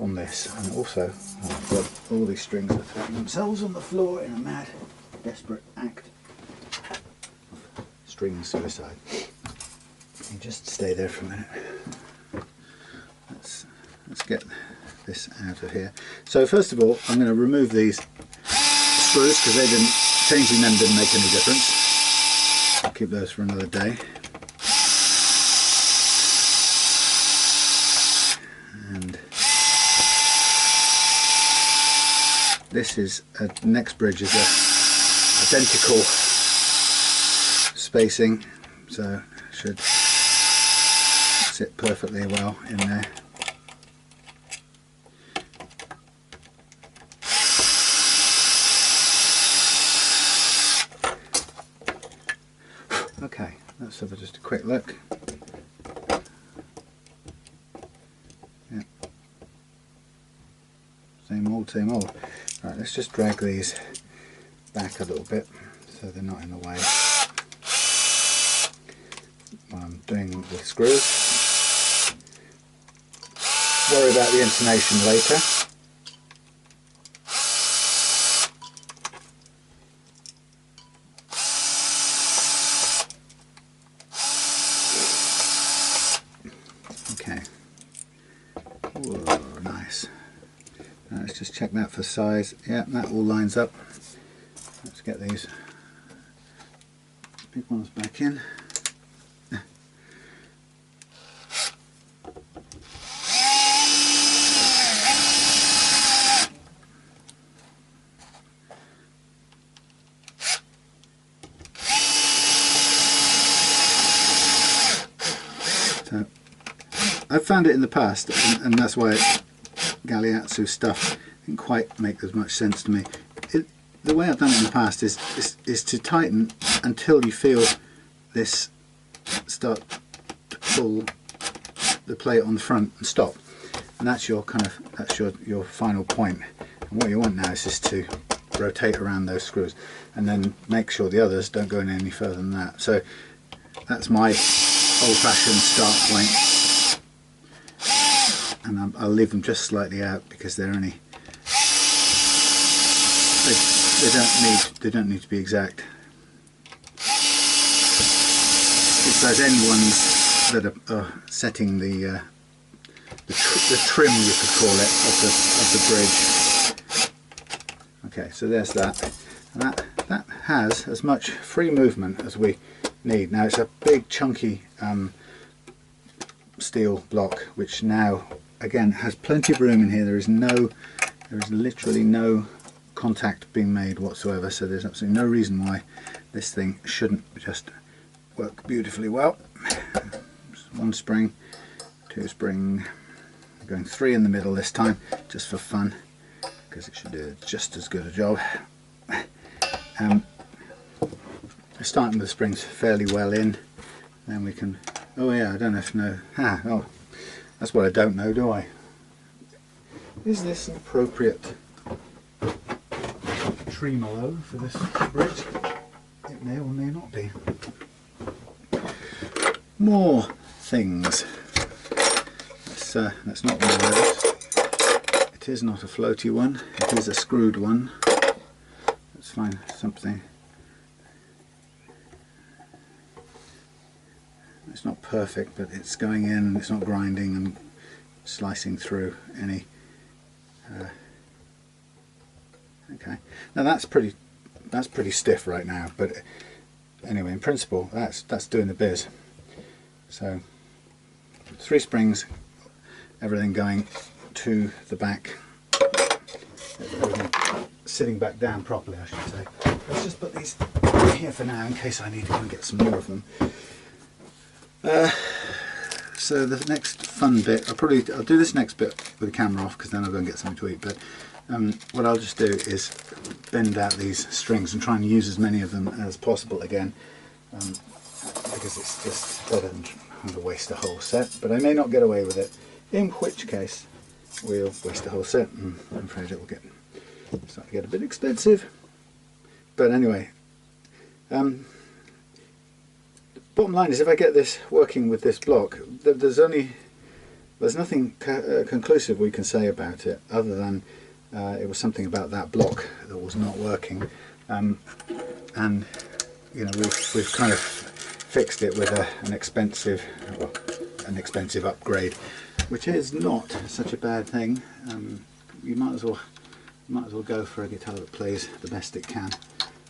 on this. And also, I've got all these strings are throwing themselves on the floor in a mad, desperate act of string suicide. You just stay there for a minute. Let's get this out of here. So first of all, I'm going to remove these screws, because changing them didn't make any difference. I'll keep those for another day. And this is next bridge is a identical spacing, so it should sit perfectly well in there. Okay, let's have just a quick look. Yeah. Same old, same old. Right, let's just drag these back a little bit so they're not in the way while I'm doing the screws. Worry about the intonation later. Okay. Whoa, nice. Now let's just check that for size. Yeah, that all lines up. Let's get these big ones back in. So I've found it in the past, and that's why Galeazzo stuff didn't quite make as much sense to me. The way I've done it in the past is to tighten until you feel this start to pull the plate on the front and stop, and that's your your final point. And what you want now is just to rotate around those screws and then make sure the others don't go in any further than that. So that's my old-fashioned start point, and I'll leave them just slightly out because they're only they don't need to be exact. It's those end ones that are setting the trim, you could call it, of the bridge. Okay, so there's that. And that has as much free movement as we need. Now it's a big chunky steel block, which now again has plenty of room in here. There is literally no contact being made whatsoever, so there's absolutely no reason why this thing shouldn't just work beautifully well. One spring, two spring, I'm going three in the middle this time just for fun, because it should do just as good a job. Starting with the springs fairly well in, then we can, oh yeah, I don't know, oh, that's what I don't know, do I? Is this an appropriate tremolo for this bridge? It may or may not be. More things. That's not one of those. It is not a floaty one, it is a screwed one. Let's find something. It's not perfect, but it's going in, it's not grinding and slicing through any. Okay, now that's pretty stiff right now, but anyway, in principle that's doing the biz. So 3 springs, everything going to the back, everything sitting back down properly, I should say. Let's just put these here for now in case I need to go and get some more of them. So the next fun bit, I'll do this next bit with the camera off, because then I'll go and get something to eat, but what I'll just do is bend out these strings and try and use as many of them as possible again, because it's just better than trying to waste a whole set. But I may not get away with it, in which case we'll waste a whole set, and I'm afraid it will start to get a bit expensive. But anyway, bottom line is, if I get this working with this block, there's nothing conclusive we can say about it, other than it was something about that block that was not working, and you know, we've kind of fixed it with an expensive upgrade, which is not such a bad thing. You might as well go for a guitar that plays the best it can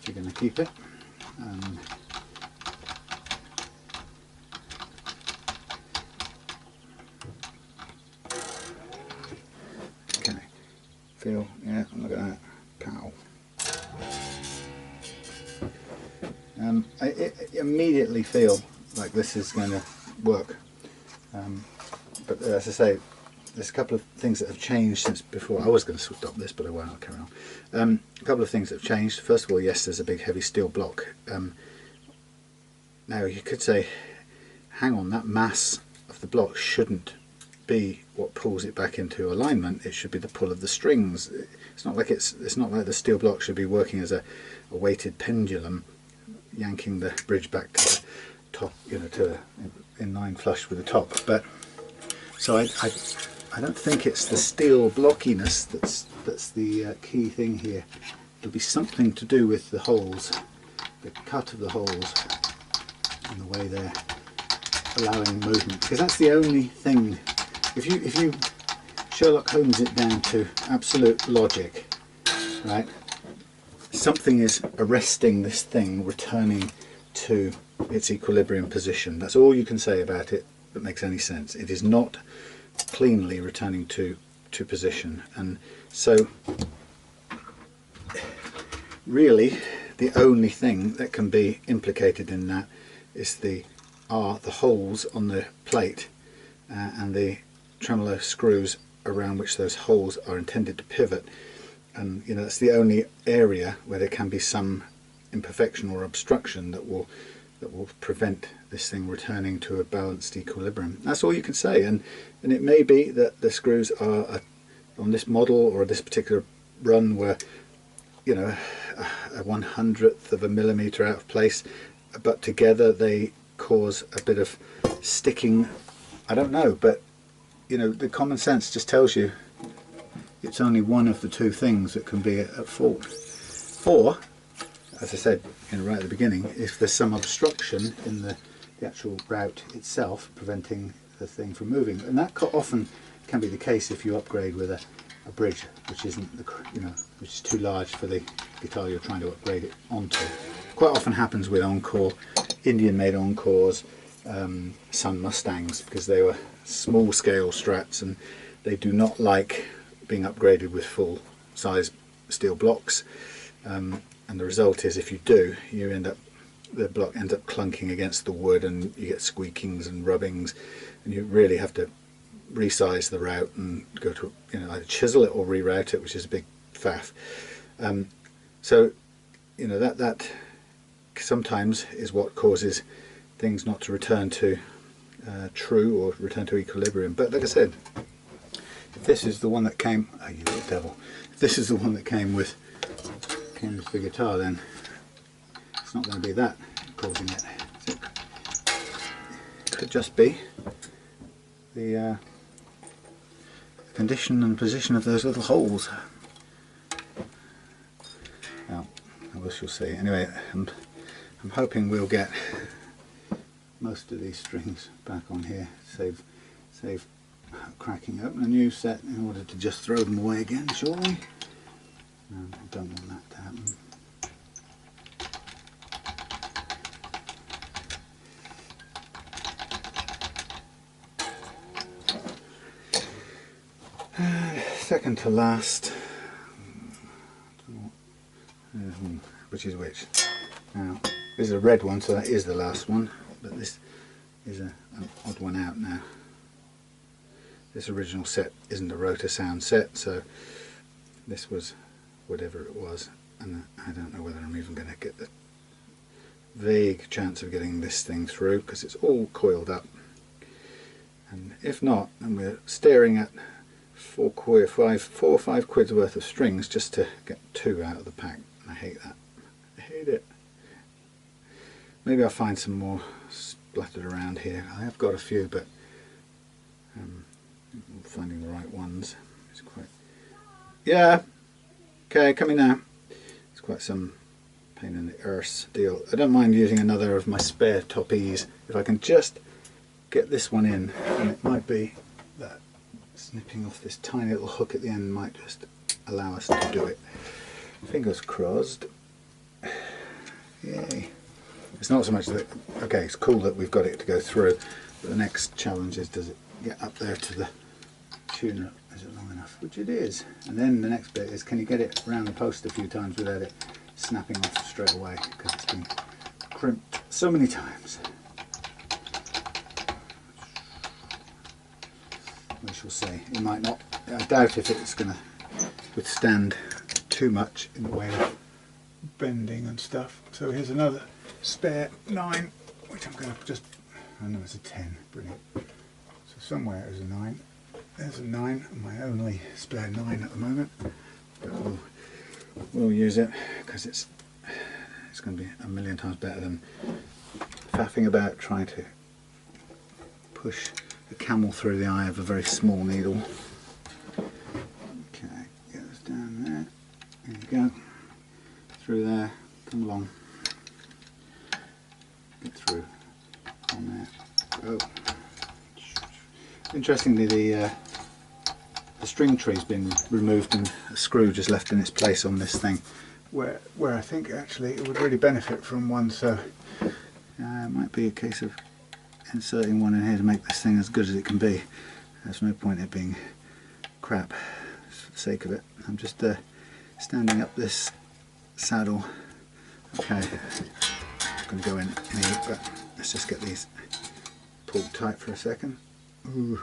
if you're going to keep it. Feel, yeah, look at that. Pow. I immediately feel like this is going to work. But as I say, there's a couple of things that have changed since before. I was going to stop this, but I won't. I'll carry on. A couple of things that have changed. First of all, yes, there's a big heavy steel block. Now you could say, hang on, that mass of the block shouldn't be what pulls it back into alignment. It should be the pull of the strings. It's not like the steel block should be working as a weighted pendulum, yanking the bridge back to the top, you know, to in line flush with the top. But so I don't think it's the steel blockiness that's the key thing here. It'll be something to do with the holes, the cut of the holes, and the way they're allowing movement. Because that's the only thing. If you Sherlock Holmes it down to absolute logic, right? Something is arresting this thing returning to its equilibrium position. That's all you can say about it that makes any sense. It is not cleanly returning to position, and so really the only thing that can be implicated in that is the holes on the plate and the tremolo screws around which those holes are intended to pivot. And you know, that's the only area where there can be some imperfection or obstruction that will prevent this thing returning to a balanced equilibrium. That's all you can say. And it may be that the screws are on this model or this particular run were, you know, a 1/100th of a millimeter out of place, but together they cause a bit of sticking. I don't know, but you know, the common sense just tells you it's only one of the two things that can be at fault. Or, as I said right at the beginning, if there's some obstruction in the actual route itself preventing the thing from moving, and that often can be the case if you upgrade with a bridge which isn't which is too large for the guitar you're trying to upgrade it onto. Quite often happens with Encore, Indian-made Encores, Sun Mustangs, because they were small-scale Strats and they do not like being upgraded with full-size steel blocks. And the result is, if you do, the block ends up clunking against the wood, and you get squeakings and rubbings, and you really have to resize the route and go to, you know, either chisel it or reroute it, which is a big faff. So you know, that sometimes is what causes things not to return to true or return to equilibrium. But like I said, if this is the one that came, oh you little devil, if this is the one that came with the guitar, then it's not going to be that causing it. It could just be the condition and position of those little holes. Well, I guess you'll see. Anyway, I'm hoping we'll get most of these strings back on here, save cracking open a new set in order to just throw them away again, surely. No, I don't want that to happen. Second to last, which is which? Now, this is a red one, so that is the last one, but this is an odd one out now. This original set isn't a rotor sound set, so this was whatever it was, and I don't know whether I'm even going to get the vague chance of getting this thing through, because it's all coiled up. And if not, then we're staring at 4 or 5 quid's worth of strings just to get 2 out of the pack. And I hate that. I hate it. Maybe I'll find some more splattered around here. I have got a few, but finding the right ones is quite... Yeah! Okay, coming now. It's quite some pain in the arse deal. I don't mind using another of my spare top E's if I can just get this one in, and it might be that snipping off this tiny little hook at the end might just allow us to do it. Fingers crossed. Yay. It's not so much that, okay, it's cool that we've got it to go through, but the next challenge is, does it get up there to the tuner? Is it long enough? which it is. And then the next bit is, can you get it around the post a few times without it snapping off straight away, because it's been crimped so many times. We shall see. It might not. I doubt if it's going to withstand too much in the way of bending and stuff. So here's another spare 9, which I'm going to just, oh no, it's a 10, brilliant. So somewhere there's a 9, there's a 9, my only spare 9 at the moment. But we'll use it because it's going to be a million times better than faffing about trying to push the camel through the eye of a very small needle. Okay, get this down there. There you go. Through there. Come along. Get through. On there. Go. Interestingly, the string tree's been removed and a screw just left in its place on this thing, where I think actually it would really benefit from one. So it might be a case of inserting one in here to make this thing as good as it can be. There's no point in it being crap just for the sake of it. I'm just standing up this saddle. Okay, I'm going to go in here, but let's just get these pulled tight for a second. Ooh.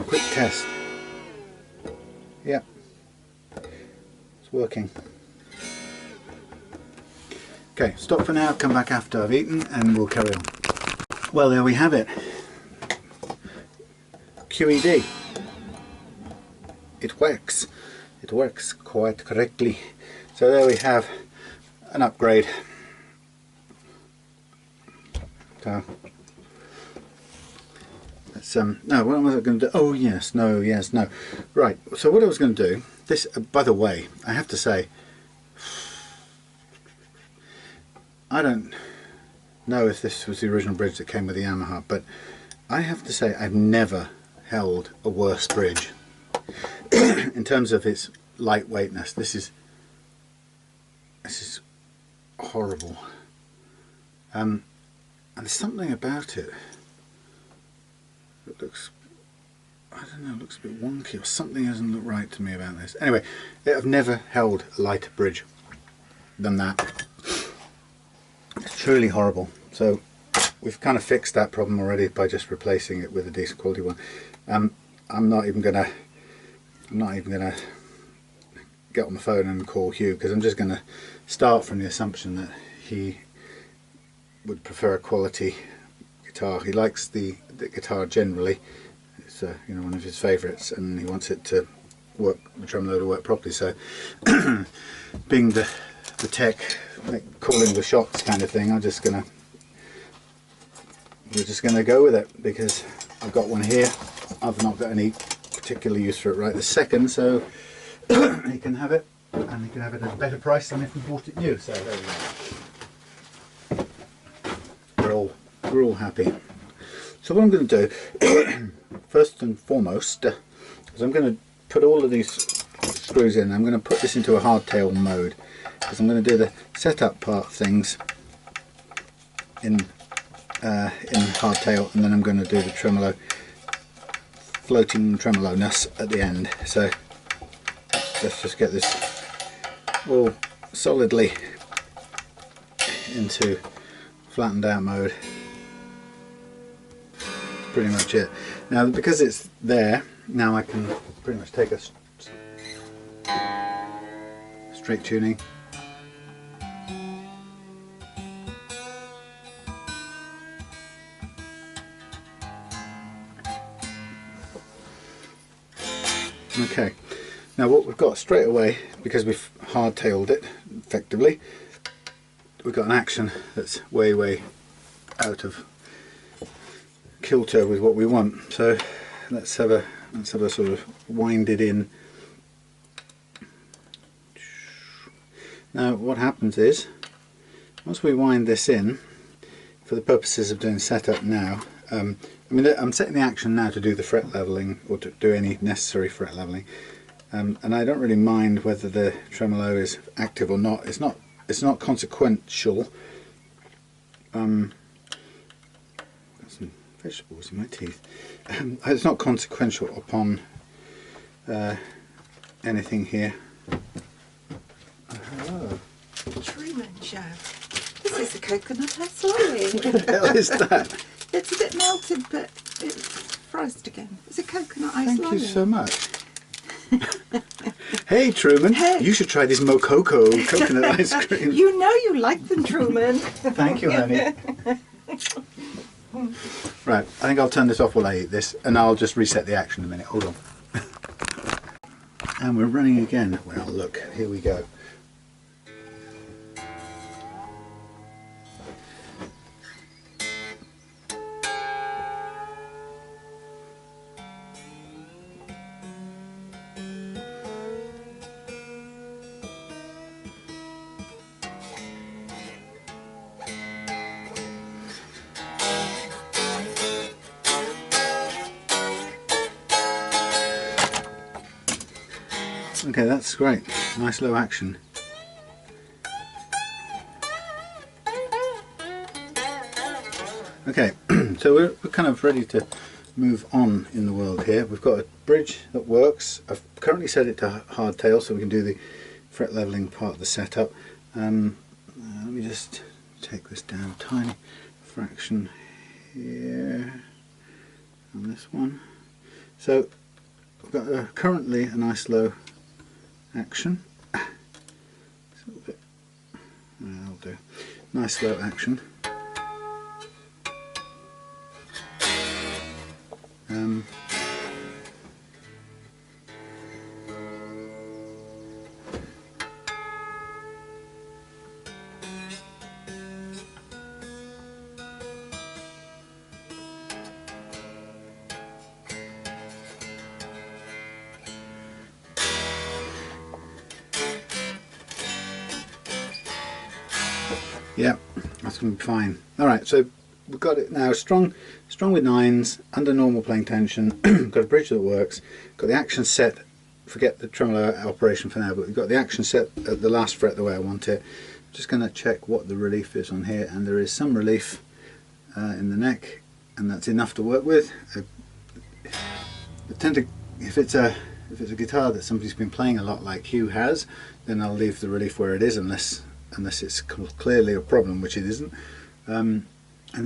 Quick test. Yep, it's working. Okay, stop for now, come back after I've eaten and we'll carry on. Well, there we have it. QED. It works. It works quite correctly. So there we have an upgrade. So no, what was I going to do? Oh yes, no, yes, no. Right, so what I was going to do, this, by the way, I have to say, I don't know if this was the original bridge that came with the Yamaha, but I have to say I've never held a worse bridge in terms of its lightweightness. This is horrible, and there's something about it. It looks, I don't know, it looks a bit wonky, or something doesn't look right to me about this. Anyway, I've never held a lighter bridge than that. It's truly horrible. So we've kind of fixed that problem already by just replacing it with a decent quality one. I'm not even gonna get on the phone and call Hugh, because I'm just gonna start from the assumption that he would prefer a quality guitar. He likes the guitar generally. It's you know, one of his favourites, and he wants it to work, the tremolo to work properly. So being the tech, like calling the shots kind of thing, we're just gonna go with it, because I've got one here. I've not got any particular use for it right this second, so he can have it, and he can have it at a better price than if we bought it new. So there we go. We're all happy. So what I'm going to do, first and foremost, is I'm going to put all of these screws in. I'm going to put this into a hardtail mode, because I'm going to do the setup part things in hardtail, and then I'm going to do the tremolo, floating tremolo-ness at the end. So let's just get this all solidly into flattened out mode. Pretty much it. Now because it's there, now I can pretty much take a straight tuning. Okay, now what we've got straight away, because we've hardtailed it effectively, we've got an action that's way out of kilter with what we want. So let's have a sort of wind it in. Now what happens is, once we wind this in, for the purposes of doing setup now, I mean, I'm setting the action now to do the fret leveling, or to do any necessary fret leveling, and I don't really mind whether the tremolo is active or not. It's not consequential. Got some vegetables in my teeth. It's not consequential upon anything here. Oh. Truman Show. This is the coconut ice lolly. What the hell is that? It's a bit melted, but it's frozen again. It's a coconut ice lolly. Thank you so much. Hey Truman, hey. You should try this Mococo coconut ice cream. You know you like them, Truman. Thank you, honey. Right, I think I'll turn this off while I eat this, and I'll just reset the action in a minute. Hold on. And we're running again. Well, look, here we go. Okay, that's great. Nice low action. Okay, so we're kind of ready to move on in the world here. We've got a bridge that works. I've currently set it to hardtail so we can do the fret leveling part of the setup. Let me just take this down a tiny fraction here on this one. So we've got currently a nice low action. It's a little bit, that'll do. Nice low action. Yeah, that's going to be fine. Alright, so we've got it now strong with nines, under normal playing tension, got a bridge that works, got the action set, forget the tremolo operation for now, but we've got the action set at the last fret the way I want it. I'm just going to check what the relief is on here, and there is some relief in the neck, and that's enough to work with. I tend to, if it's a guitar that somebody's been playing a lot like Hugh has, then I'll leave the relief where it is unless it's clearly a problem, which it isn't. And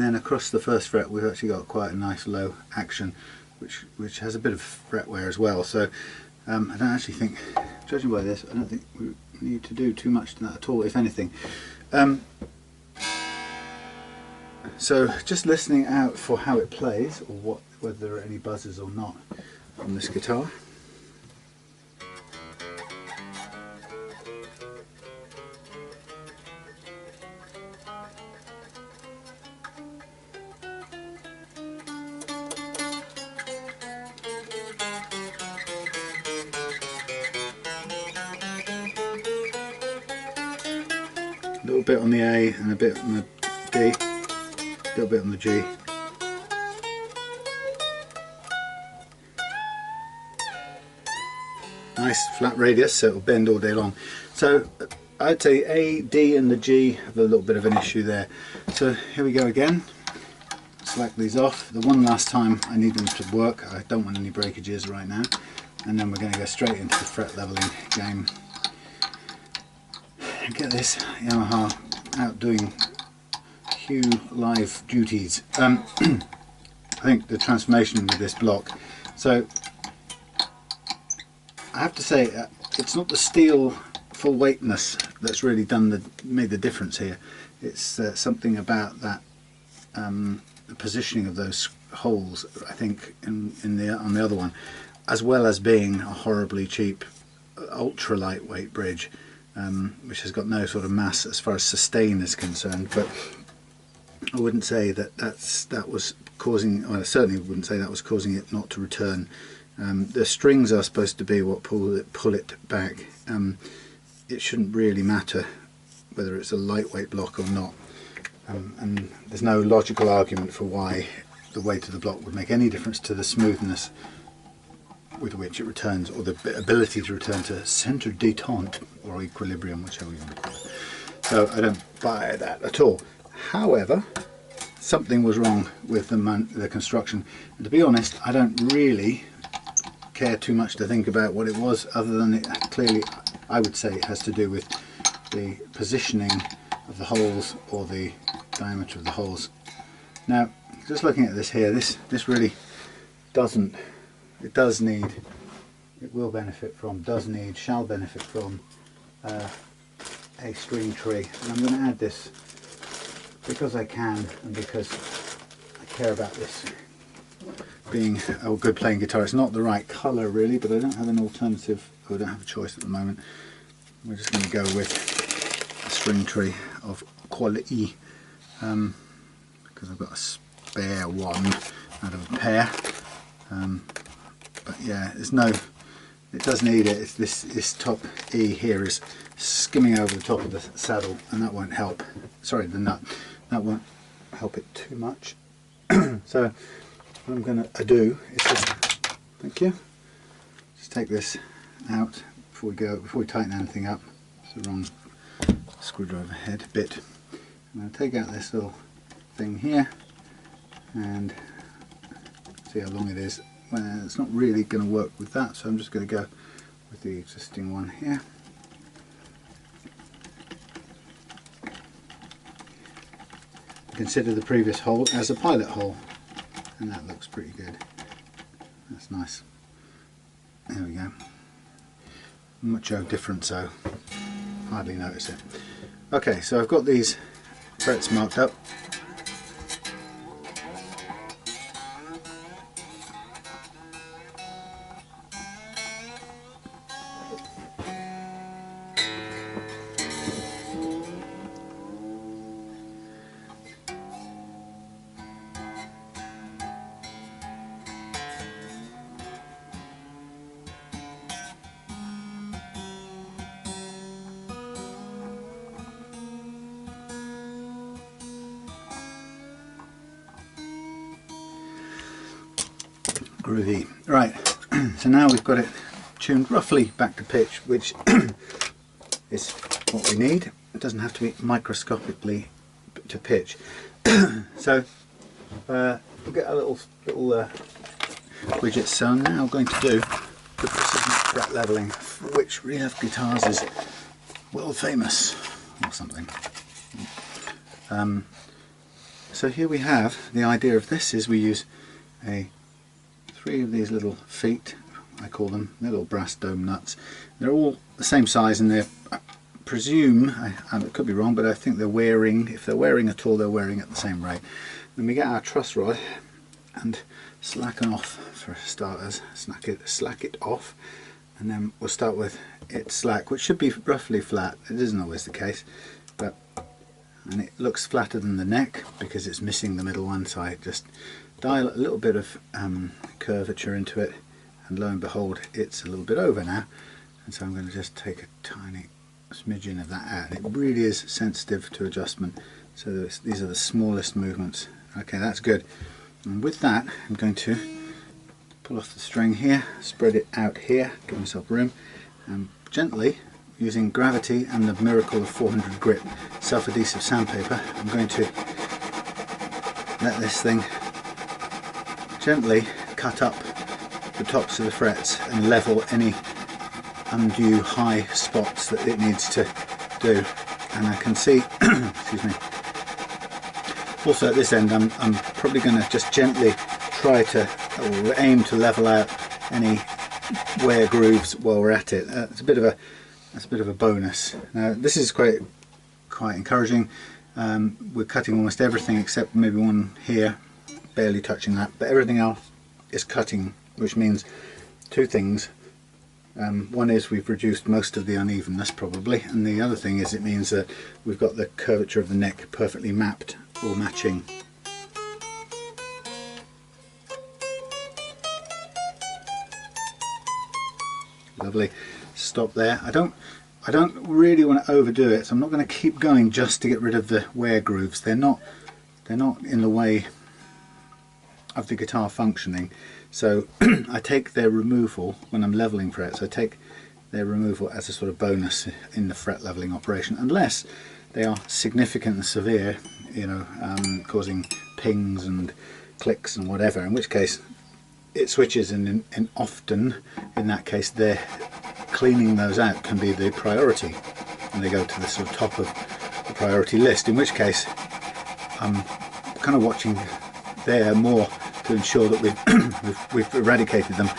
then across the first fret we've actually got quite a nice low action, which has a bit of fret wear as well. So I don't actually think, judging by this, I don't think we need to do too much to that at all, if anything. So just listening out for how it plays, or whether there are any buzzes or not on this guitar. A little bit on the A and a bit on the D, a little bit on the G. Nice flat radius, so it'll bend all day long. So I'd say A, D and the G have a little bit of an issue there. So here we go again. Select these off. The one last time I need them to work. I don't want any breakages right now. And then we're going to go straight into the fret leveling game. Get this Yamaha out doing Hugh live duties. I think the transformation with this block. So I have to say, it's not the steel full weightness that's really made the difference here. It's something about that the positioning of those holes, I think, on the other one, as well as being a horribly cheap, ultra lightweight bridge. Which has got no sort of mass as far as sustain is concerned, but I wouldn't say that was causing, well, I certainly wouldn't say that was causing it not to return. The strings are supposed to be what pull it back. It shouldn't really matter whether it's a lightweight block or not, and there's no logical argument for why the weight of the block would make any difference to the smoothness with which it returns, or the ability to return to centre détente or equilibrium, whichever you want to call it. So I don't buy that at all. However, something was wrong with the construction, and to be honest, I don't really care too much to think about what it was, other than it clearly, I would say, it has to do with the positioning of the holes, or the diameter of the holes. Now, just looking at this here, this really doesn't, it does need, it will benefit from, shall benefit from a string tree. And I'm going to add this because I can, and because I care about this being a good playing guitar. It's not the right colour really, but I don't have an alternative, or I don't have a choice at the moment. We're just going to go with a string tree of quality, because I've got a spare one out of a pair. But yeah, there's no, it does need it. It's this top E here is skimming over the top of the saddle, and that won't help. Sorry, the nut. That won't help it too much. So what I'm going to do is just, thank you, just take this out before we tighten anything up. It's the wrong screwdriver head bit. I'm going to take out this little thing here and see how long it is. Well, it's not really going to work with that, so I'm just going to go with the existing one here. Consider the previous hole as a pilot hole, and that looks pretty good. That's nice. There we go. Mucho different, so hardly notice it. Okay, so I've got these frets marked up. Groovy. Right, so now we've got it tuned roughly back to pitch, which is what we need. It doesn't have to be microscopically to pitch. So we'll get a little widget. So I'm now going to do the precision fret leveling, which Rev Guitars is world famous or something. So here we have the idea of this is we use three of these little feet, I call them, little brass dome nuts. They're all the same size, and they're, I presume, I could be wrong, but I think they're wearing, if they're wearing at all, they're wearing at the same rate. Then we get our truss rod and slacken off for starters, slack it off, and then we'll start with it slack, which should be roughly flat. It isn't always the case, and it looks flatter than the neck because it's missing the middle one, so I just dial a little bit of curvature into it, and lo and behold, it's a little bit over now. And so I'm going to just take a tiny smidgen of that out. It really is sensitive to adjustment, so these are the smallest movements. Okay, that's good. And with that, I'm going to pull off the string here, spread it out here, give myself room, and gently, using gravity and the miracle of 400 grit self-adhesive sandpaper, I'm going to let this thing gently cut up the tops of the frets and level any undue high spots that it needs to do. And I can see excuse me, also at this end I'm probably going to just gently try to, or aim to, level out any wear grooves while we're at it. That's a bit of a bonus. Now this is quite encouraging. We're cutting almost everything except maybe one here, barely touching that, but everything else is cutting, which means two things. One is we've reduced most of the unevenness probably, and the other thing is it means that we've got the curvature of the neck perfectly mapped or matching. Lovely. Stop there. I don't really want to overdo it, so I'm not going to keep going just to get rid of the wear grooves. They're not in the way of the guitar functioning. So I take their removal when I'm leveling frets. I take their removal as a sort of bonus in the fret leveling operation, unless they are significant and severe, you know, causing pings and clicks and whatever, in which case it switches, and often in that case they're cleaning those out can be the priority, and they go to the sort of top of the priority list, in which case I'm kind of watching there more to ensure that we've eradicated them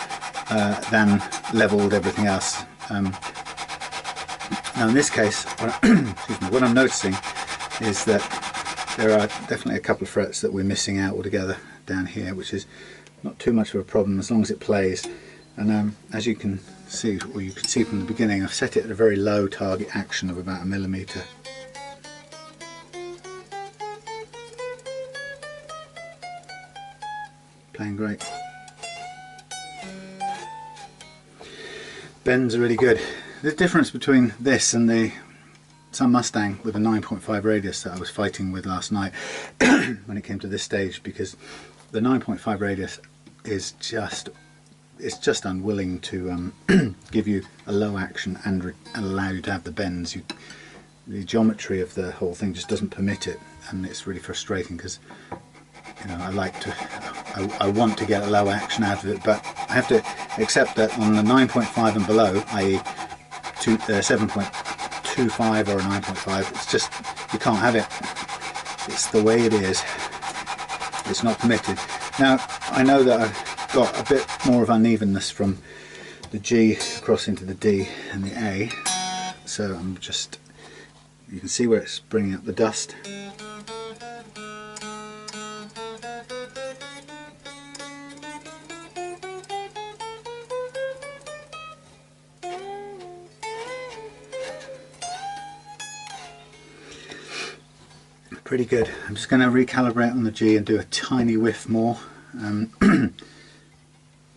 than leveled everything else. Now in this case, excuse me, what I'm noticing is that there are definitely a couple of frets that we're missing out altogether down here, which is not too much of a problem as long as it plays. And as you can see, or you can see from the beginning, I've set it at a very low target action of about 1 millimetre. Playing great. Bends are really good. The difference between this and the Sun Mustang with a 9.5 radius that I was fighting with last night when it came to this stage, because the 9.5 radius is just unwilling to give you a low action and allow you to have the bends. The geometry of the whole thing just doesn't permit it, and it's really frustrating because, you know, I want to get a low action out of it, but I have to accept that on the 9.5 and below, i.e. 7.25 or a 9.5, it's just, you can't have it. It's the way it is. It's not permitted. Now I know that I've got a bit more of unevenness from the G across into the D and the A, so I'm just, you can see where it's bringing up the dust. Pretty good. I'm just going to recalibrate on the G and do a tiny whiff more.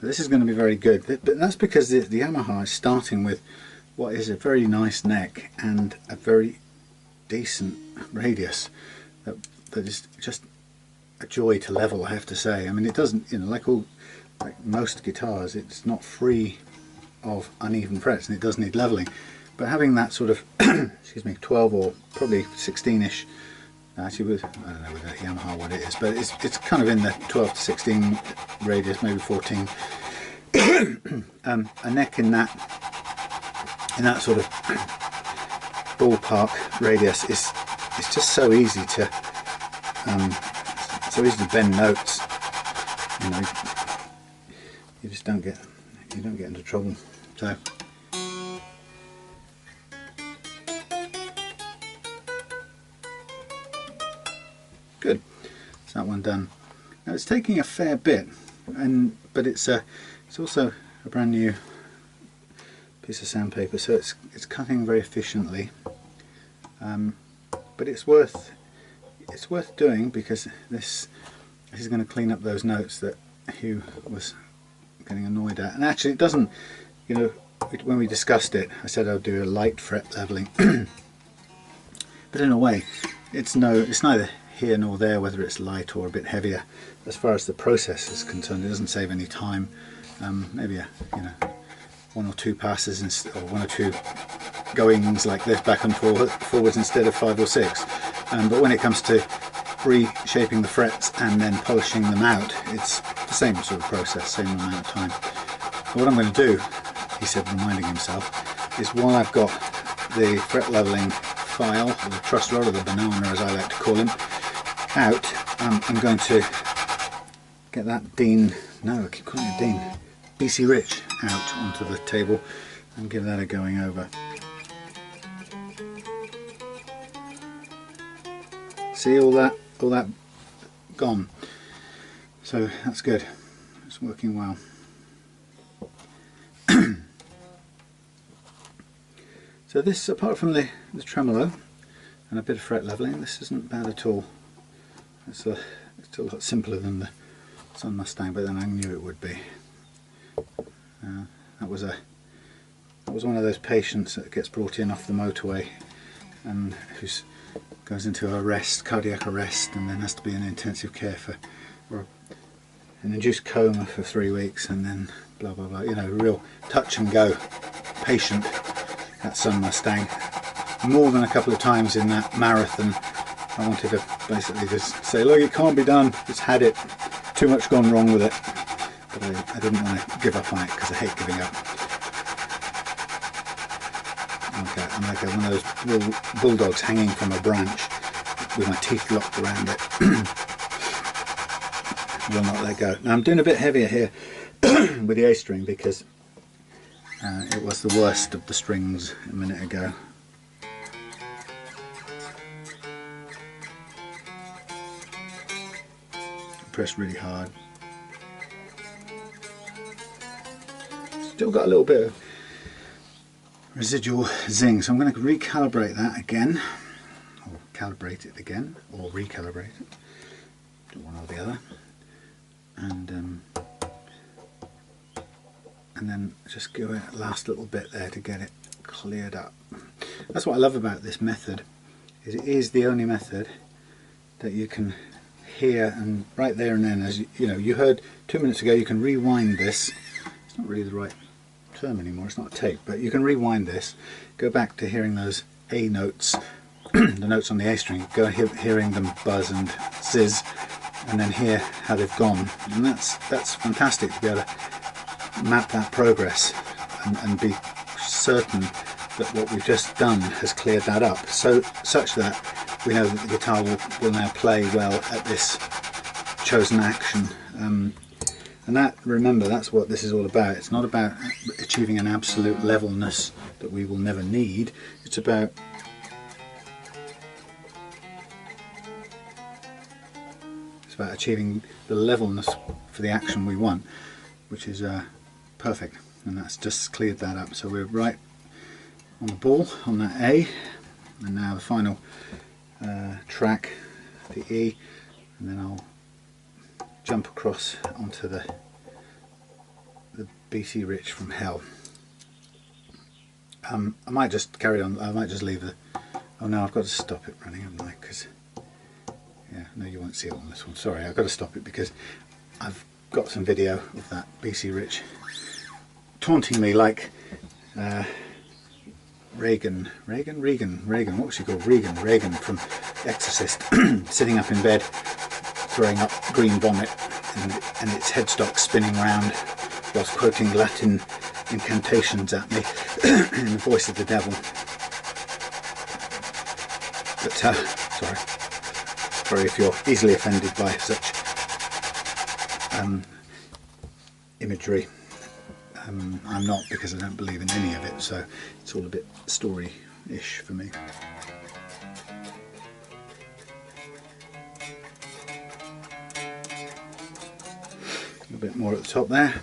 This is going to be very good, but that's because the Yamaha is starting with what is a very nice neck and a very decent radius that is just a joy to level, I have to say. I mean, it doesn't, you know, like most guitars, it's not free of uneven frets and it does need leveling, but having that sort of excuse me, 12 or probably 16ish, actually with, I don't know with a Yamaha what it is, but it's kind of in the 12 to 16 radius, maybe 14. A neck in that sort of ballpark radius is just so easy to bend notes. You know, you just don't get into trouble. So. Good, that's that one done. Now it's taking a fair bit, but it's also a brand new piece of sandpaper, so it's cutting very efficiently. But it's worth doing, because this is going to clean up those notes that Hugh was getting annoyed at. And actually, it doesn't. You know, when we discussed it, I said I'd do a light fret leveling, but in a way, it's neither here nor there whether it's light or a bit heavier. As far as the process is concerned, it doesn't save any time. Maybe one or two passes or one or two goings like this back and forwards instead of 5 or 6. But when it comes to reshaping the frets and then polishing them out, it's the same sort of process, same amount of time. So what I'm going to do, he said, reminding himself, is while I've got the fret leveling file, or the truss rod, or the banana as I like to call him, out, I'm going to get that Dean, no I keep calling it Dean, BC Rich out onto the table and give that a going over. See all that gone, so that's good, it's working well. So this, apart from the tremolo and a bit of fret leveling, this isn't bad at all. It's a lot simpler than the Sun Mustang, but then I knew it would be. That was one of those patients that gets brought in off the motorway and who goes into arrest, cardiac arrest, and then has to be in intensive care or an induced coma for 3 weeks, and then blah blah blah. You know, real touch and go patient. That Sun Mustang. More than a couple of times in that marathon, I wanted to basically just say, look, it can't be done. It's had it. Too much gone wrong with it. But I didn't want to give up on it because I hate giving up. Okay, I'm like one of those bulldogs hanging from a branch with my teeth locked around it. Will not let go. Now I'm doing a bit heavier here with the A string because it was the worst of the strings a minute ago. Pressed really hard. Still got a little bit of residual zing, so I'm going to recalibrate that again, or calibrate it again, or recalibrate it, do one or the other, and then just give it a last little bit there to get it cleared up. That's what I love about this method, is it is the only method that you can hear, and right there and then, as you know, you heard 2 minutes ago, you can rewind this. It's not really the right term anymore, it's not a tape, but you can rewind this, go back to hearing those A notes, the notes on the A string, go hearing them buzz and sizz, and then hear how they've gone, and that's fantastic to be able to map that progress and be certain that what we've just done has cleared that up, such that we know that the guitar will now play well at this chosen action. And that, remember, that's what this is all about. It's not about achieving an absolute levelness that we will never need. It's about achieving the levelness for the action we want, which is perfect. And that's just cleared that up. So we're right on the ball on that A, and now the final track, the E, and then I'll jump across onto the BC Rich from Hell. I might just carry on, I might just leave the, oh no, I've got to stop it running, haven't I? Because, yeah, no, you won't see it on this one, sorry, I've got to stop it because I've got some video of that BC Rich taunting me like Reagan, what was she called? Reagan from Exorcist, sitting up in bed, throwing up green vomit and its headstock spinning round whilst quoting Latin incantations at me in the voice of the devil. But sorry if you're easily offended by such imagery. I'm not, because I don't believe in any of it, so it's all a bit story-ish for me. A bit more at the top there.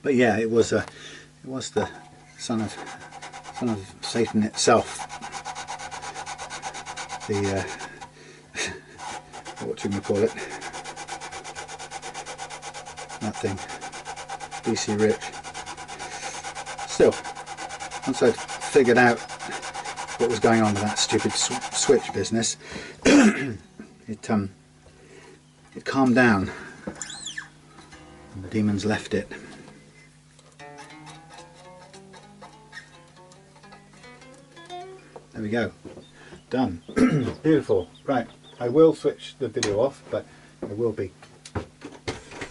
But yeah, it was the son of Satan itself. The what do you call it? That thing, BC Rich. Still, once I'd figured out what was going on with that stupid switch business, it calmed down, and the demons left it. There we go, done. Beautiful. Right, I will switch the video off, but I will be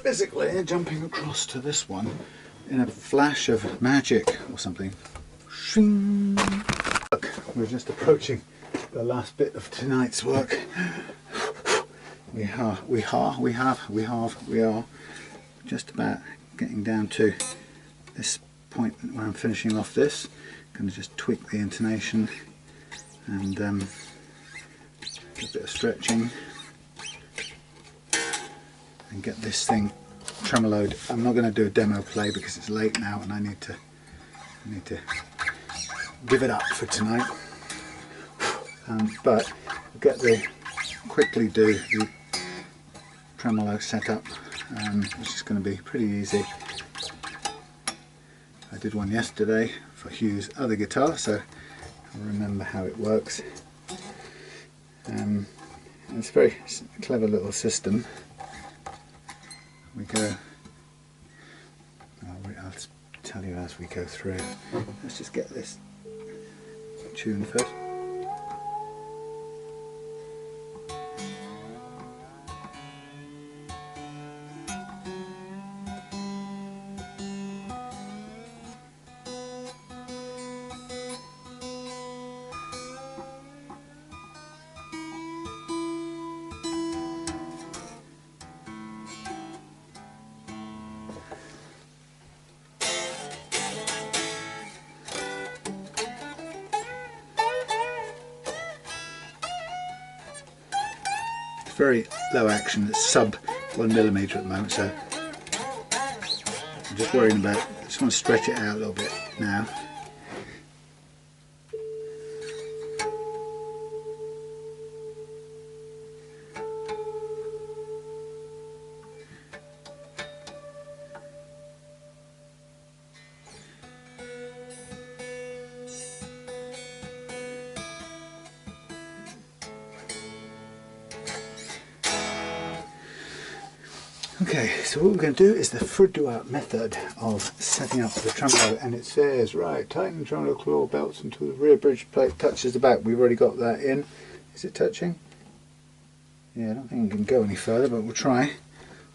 physically jumping across to this one in a flash of magic or something. Shing. Look, we're just approaching the last bit of tonight's work. We are just about getting down to this point where I'm finishing off this. Going to just tweak the intonation and a bit of stretching and get this thing tremoloed. I'm not going to do a demo play because it's late now and I need to I need to give it up for tonight. But quickly do the tremolo setup, which is going to be pretty easy. I did one yesterday for Hugh's other guitar, so I'll remember how it works. It's a very clever little system. We go, I'll tell you as we go through. Let's just get this tune first. Very low action, it's sub 1mm at the moment, so I'm just worrying about, I just want to stretch it out a little bit now. Okay, so what we're going to do is the Fridua method of setting up the tremolo, and it says, right, tighten the tremolo claw belts until the rear bridge plate touches the back. We've already got that in. Is it touching? Yeah, I don't think it can go any further, but we'll try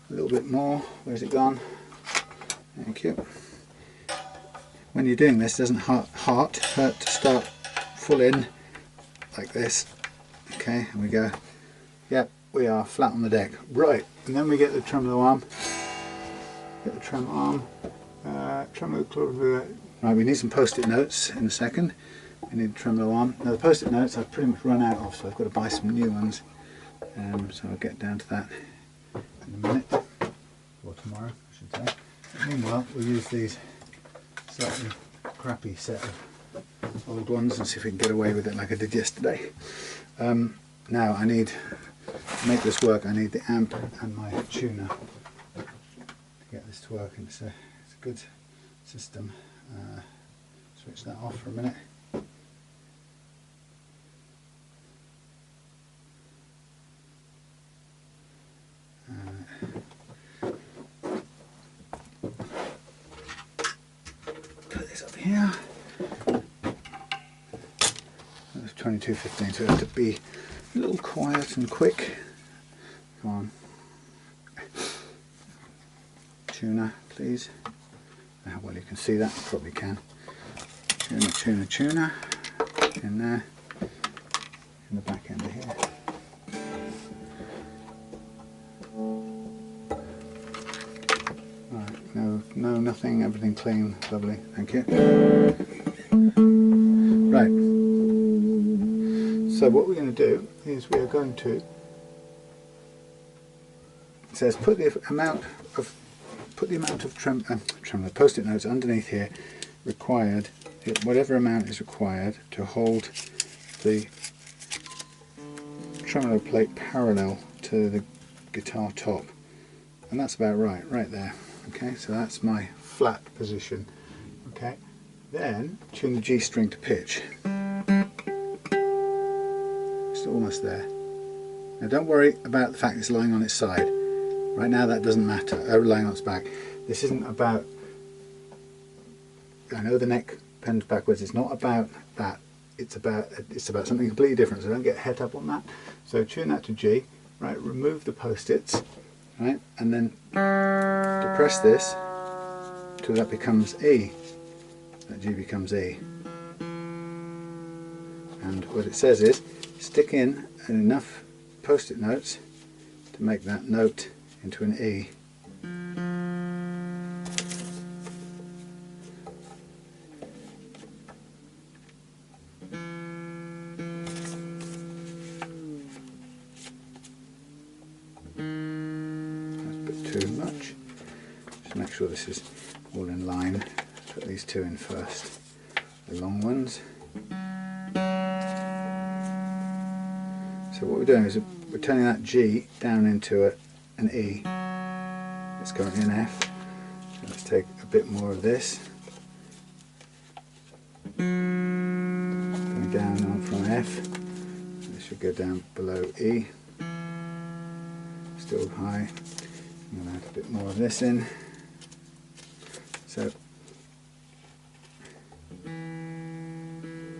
a little bit more. Where's it gone? Thank you. When you're doing this, it doesn't hurt to start full in like this. Okay, and we go. Yep, we are flat on the deck. Right. And then we get the tremolo arm, get the trem arm, tremolo claw. Right, we need some post-it notes in a second. We need the tremolo arm. Now the post-it notes I've pretty much run out of, so I've got to buy some new ones. So I'll get down to that in a minute, or tomorrow I should say. Meanwhile, we'll use these slightly crappy set of old ones and see if we can get away with it like I did yesterday. Now I need, to make this work, I need the amp and my tuner to get this to work, and it's a good system. Switch that off for a minute. Put this up here. That's 22:15, so it has to be a little quiet and quick. Come on. Tuner, please. Well, you can see that, you probably can. Tuner, tuner, tuner. In there. In the back end of here. Right, no, nothing, everything clean, lovely, thank you. Right. So what we're going to do is we are going to, it says put the amount of tremolo post-it notes underneath here required, whatever amount is required to hold the tremolo plate parallel to the guitar top, and that's about right there. Okay, so that's my flat position. Okay, then tune the G string to pitch. It's almost there. Now don't worry about the fact it's lying on its side. Right now that doesn't matter, lying on its back. This isn't about, I know the neck bends backwards, it's not about that. It's about something completely different, so don't get het up on that. So tune that to G, right, remove the post-its, right, and then depress this till that becomes E. That G becomes E. And what it says is, stick in enough post-it notes to make that note into an E. That's a bit too much. Just make sure this is all in line. put these two in first, the long ones. So what we're doing is we're turning that G down into an E. It's currently an F. So let's take a bit more of this. Going down on from F. This should go down below E. Still high. I'm going to add a bit more of this in. So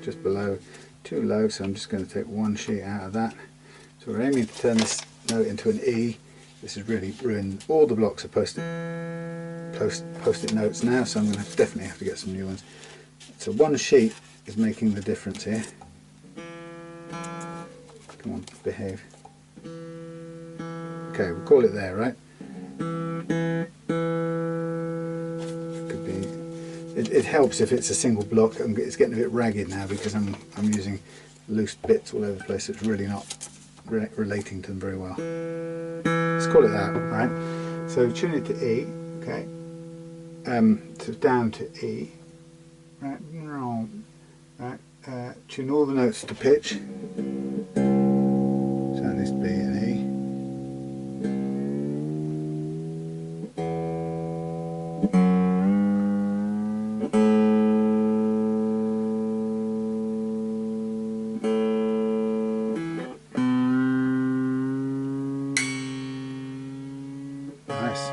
just below, too low, so I'm just going to take one sheet out of that. So we're aiming to turn this note into an E. This has really ruined all the blocks of post-it notes now, so I'm going to definitely have to get some new ones. So one sheet is making the difference here. Come on, behave. Okay, we'll call it there, right? Could be. It helps if it's a single block. It's getting a bit ragged now because I'm using loose bits all over the place. So it's really not relating to them very well. Let's call it that, right? So tune it to E, okay? So down to E, right? Right. Tune all the notes to pitch. So that needs to be an E. Nice.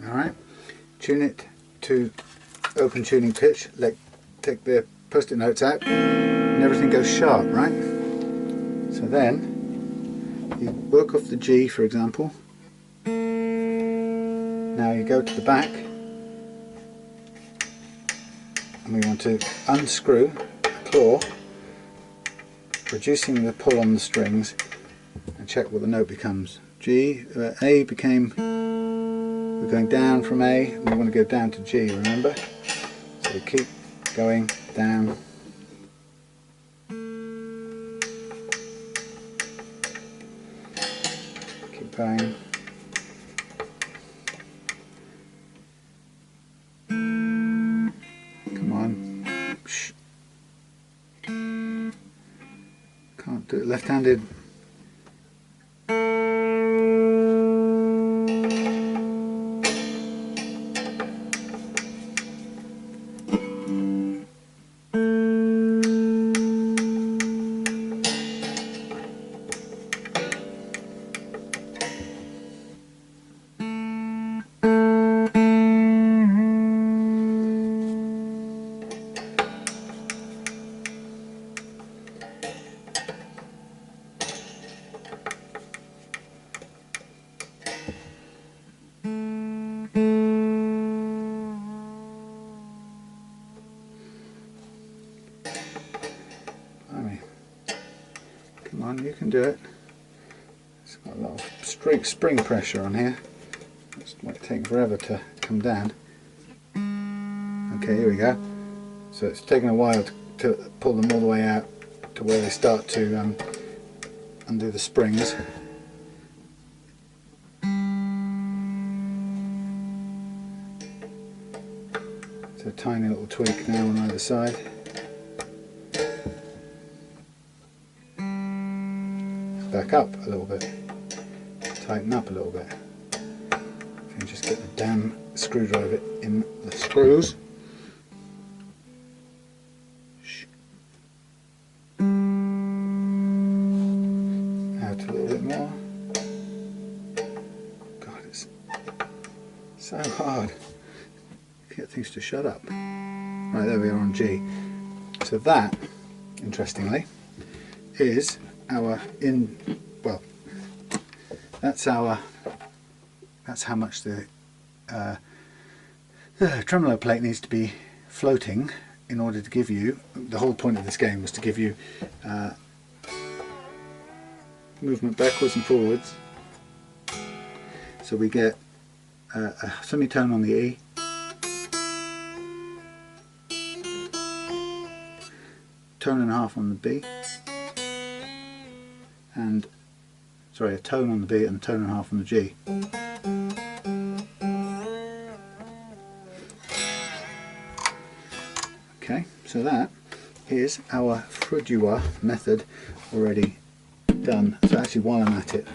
Alright, tune it to open tuning pitch, take the post-it notes out and everything goes sharp, right? So then you work off the G, for example. Now you go to the back and we want to unscrew the claw, reducing the pull on the strings, and check what the note becomes. G, A became, we're going down from A and we want to go down to G, remember? So we keep going down. Keep going. Come on. Shh. Can't do it left-handed. Come on, you can do it. It's got a lot of spring pressure on here. It might take forever to come down. Okay, here we go. So it's taken a while to pull them all the way out to where they start to undo the springs. It's a tiny little tweak now on either side. Back up a little bit, tighten up a little bit. If you just get the damn screwdriver in the screws. Out a little bit more. God, it's so hard to get things to shut up. Right, there we are on G. So that, interestingly, is our that's how much the tremolo plate needs to be floating in order to give you, the whole point of this game was to give you movement backwards and forwards. So we get a semitone on the E, tone and a half on the B, and sorry, a tone on the B and a tone and a half on the G. Okay, so that is our Frudua method already done. So actually while I am at it,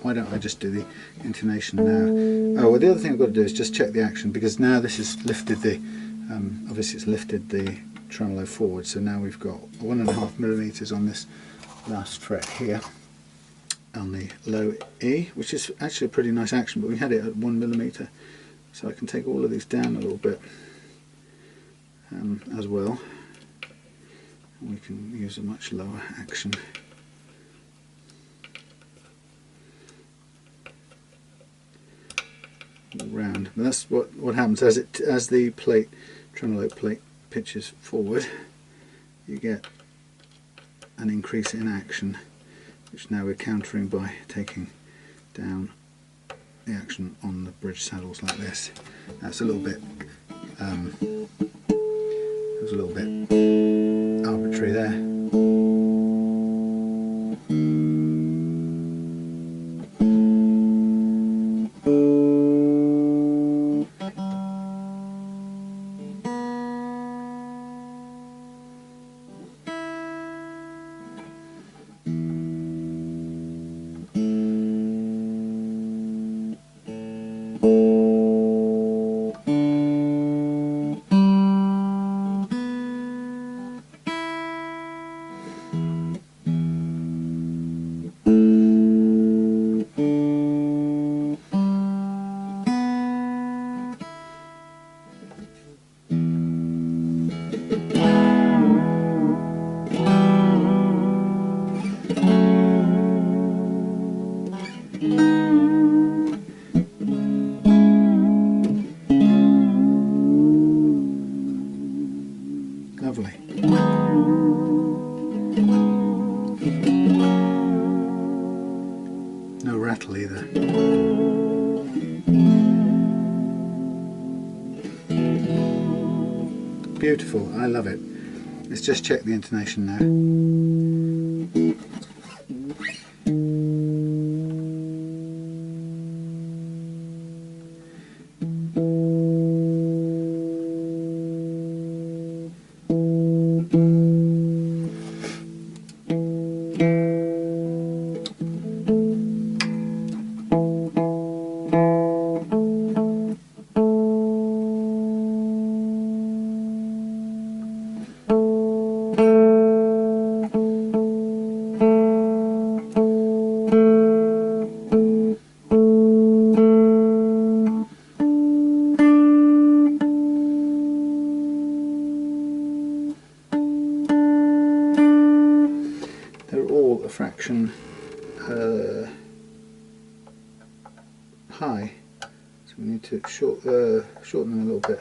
why don't I just do the intonation now? Oh, well, the other thing I've got to do is just check the action, because now this has lifted the, obviously it's lifted the tremolo forward, so now we've got 1.5 millimeters on this last fret here on the low E, which is actually a pretty nice action, but we had it at 1 millimeter, so I can take all of these down a little bit as well. We can use a much lower action. All round. But that's what happens as the tremolo plate pitches forward. You get an increase in action, which now we're countering by taking down the action on the bridge saddles like this. That's a little bit. There's a little bit arbitrary there. Lovely. No rattle either. Beautiful, I love it. Let's just check the intonation now. Fraction high, so we need to shorten them a little bit.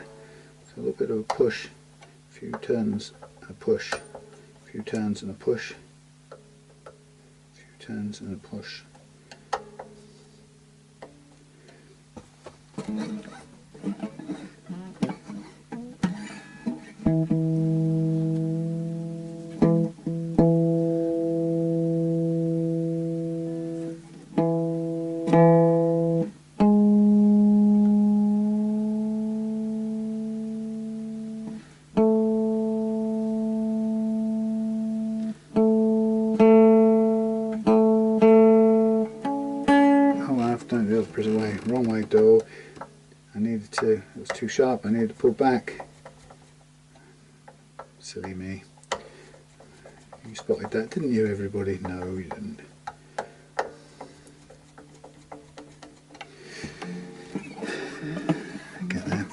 So a little bit of a push, a few turns and a push, a few turns and a push, a few turns and a push. Wrong way, door. It was too sharp, I needed to pull back. Silly me. You spotted that, didn't you, everybody? No, you didn't. Get there.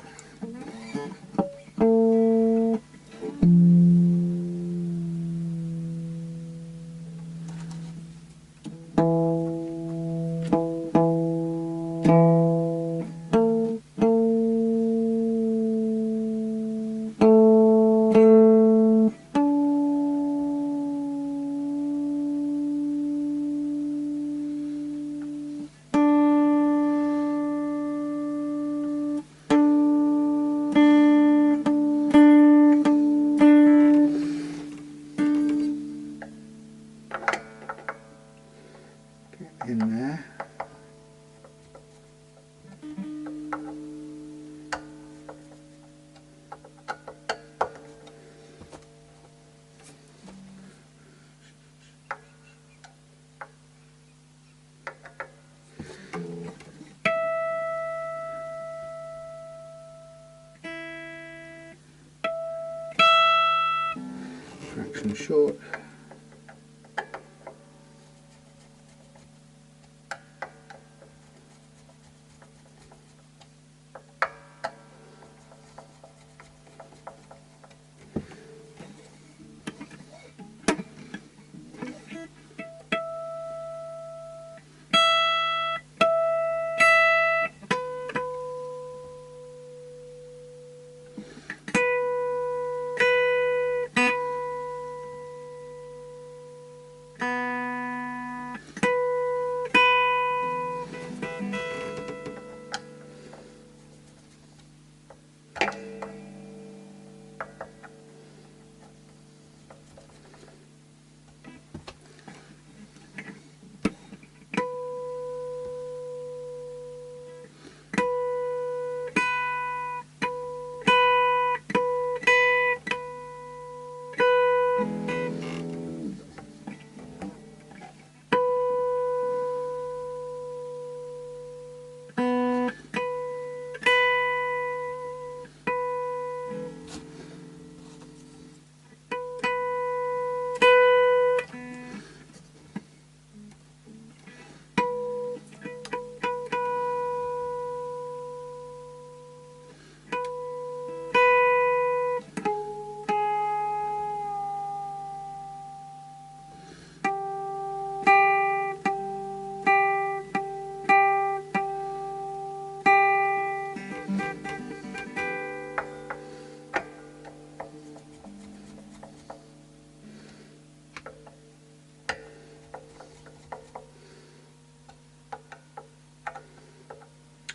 fraction short.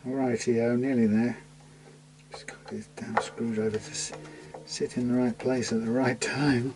Rightio, nearly there. Just got these damn screwdriver to sit in the right place at the right time.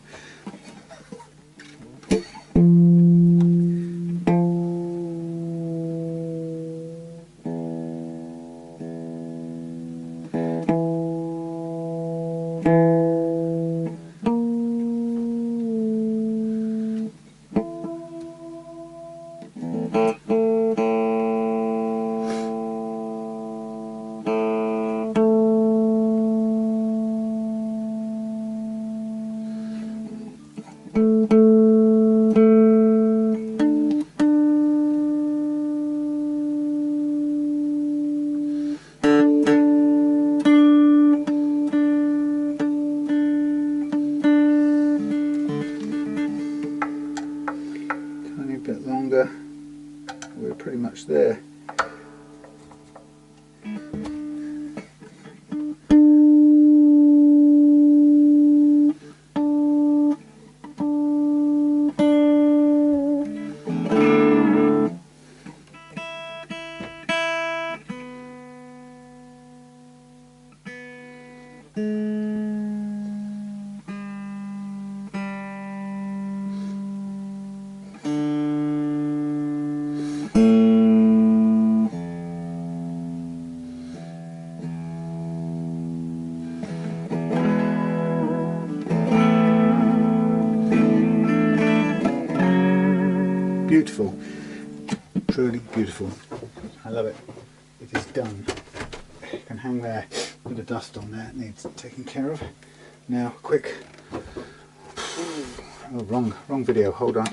We're pretty much there. Beautiful, truly beautiful. I love it. It is done. You can hang there with the dust on there. It needs taking care of. Now, quick. Oh, wrong video. Hold on.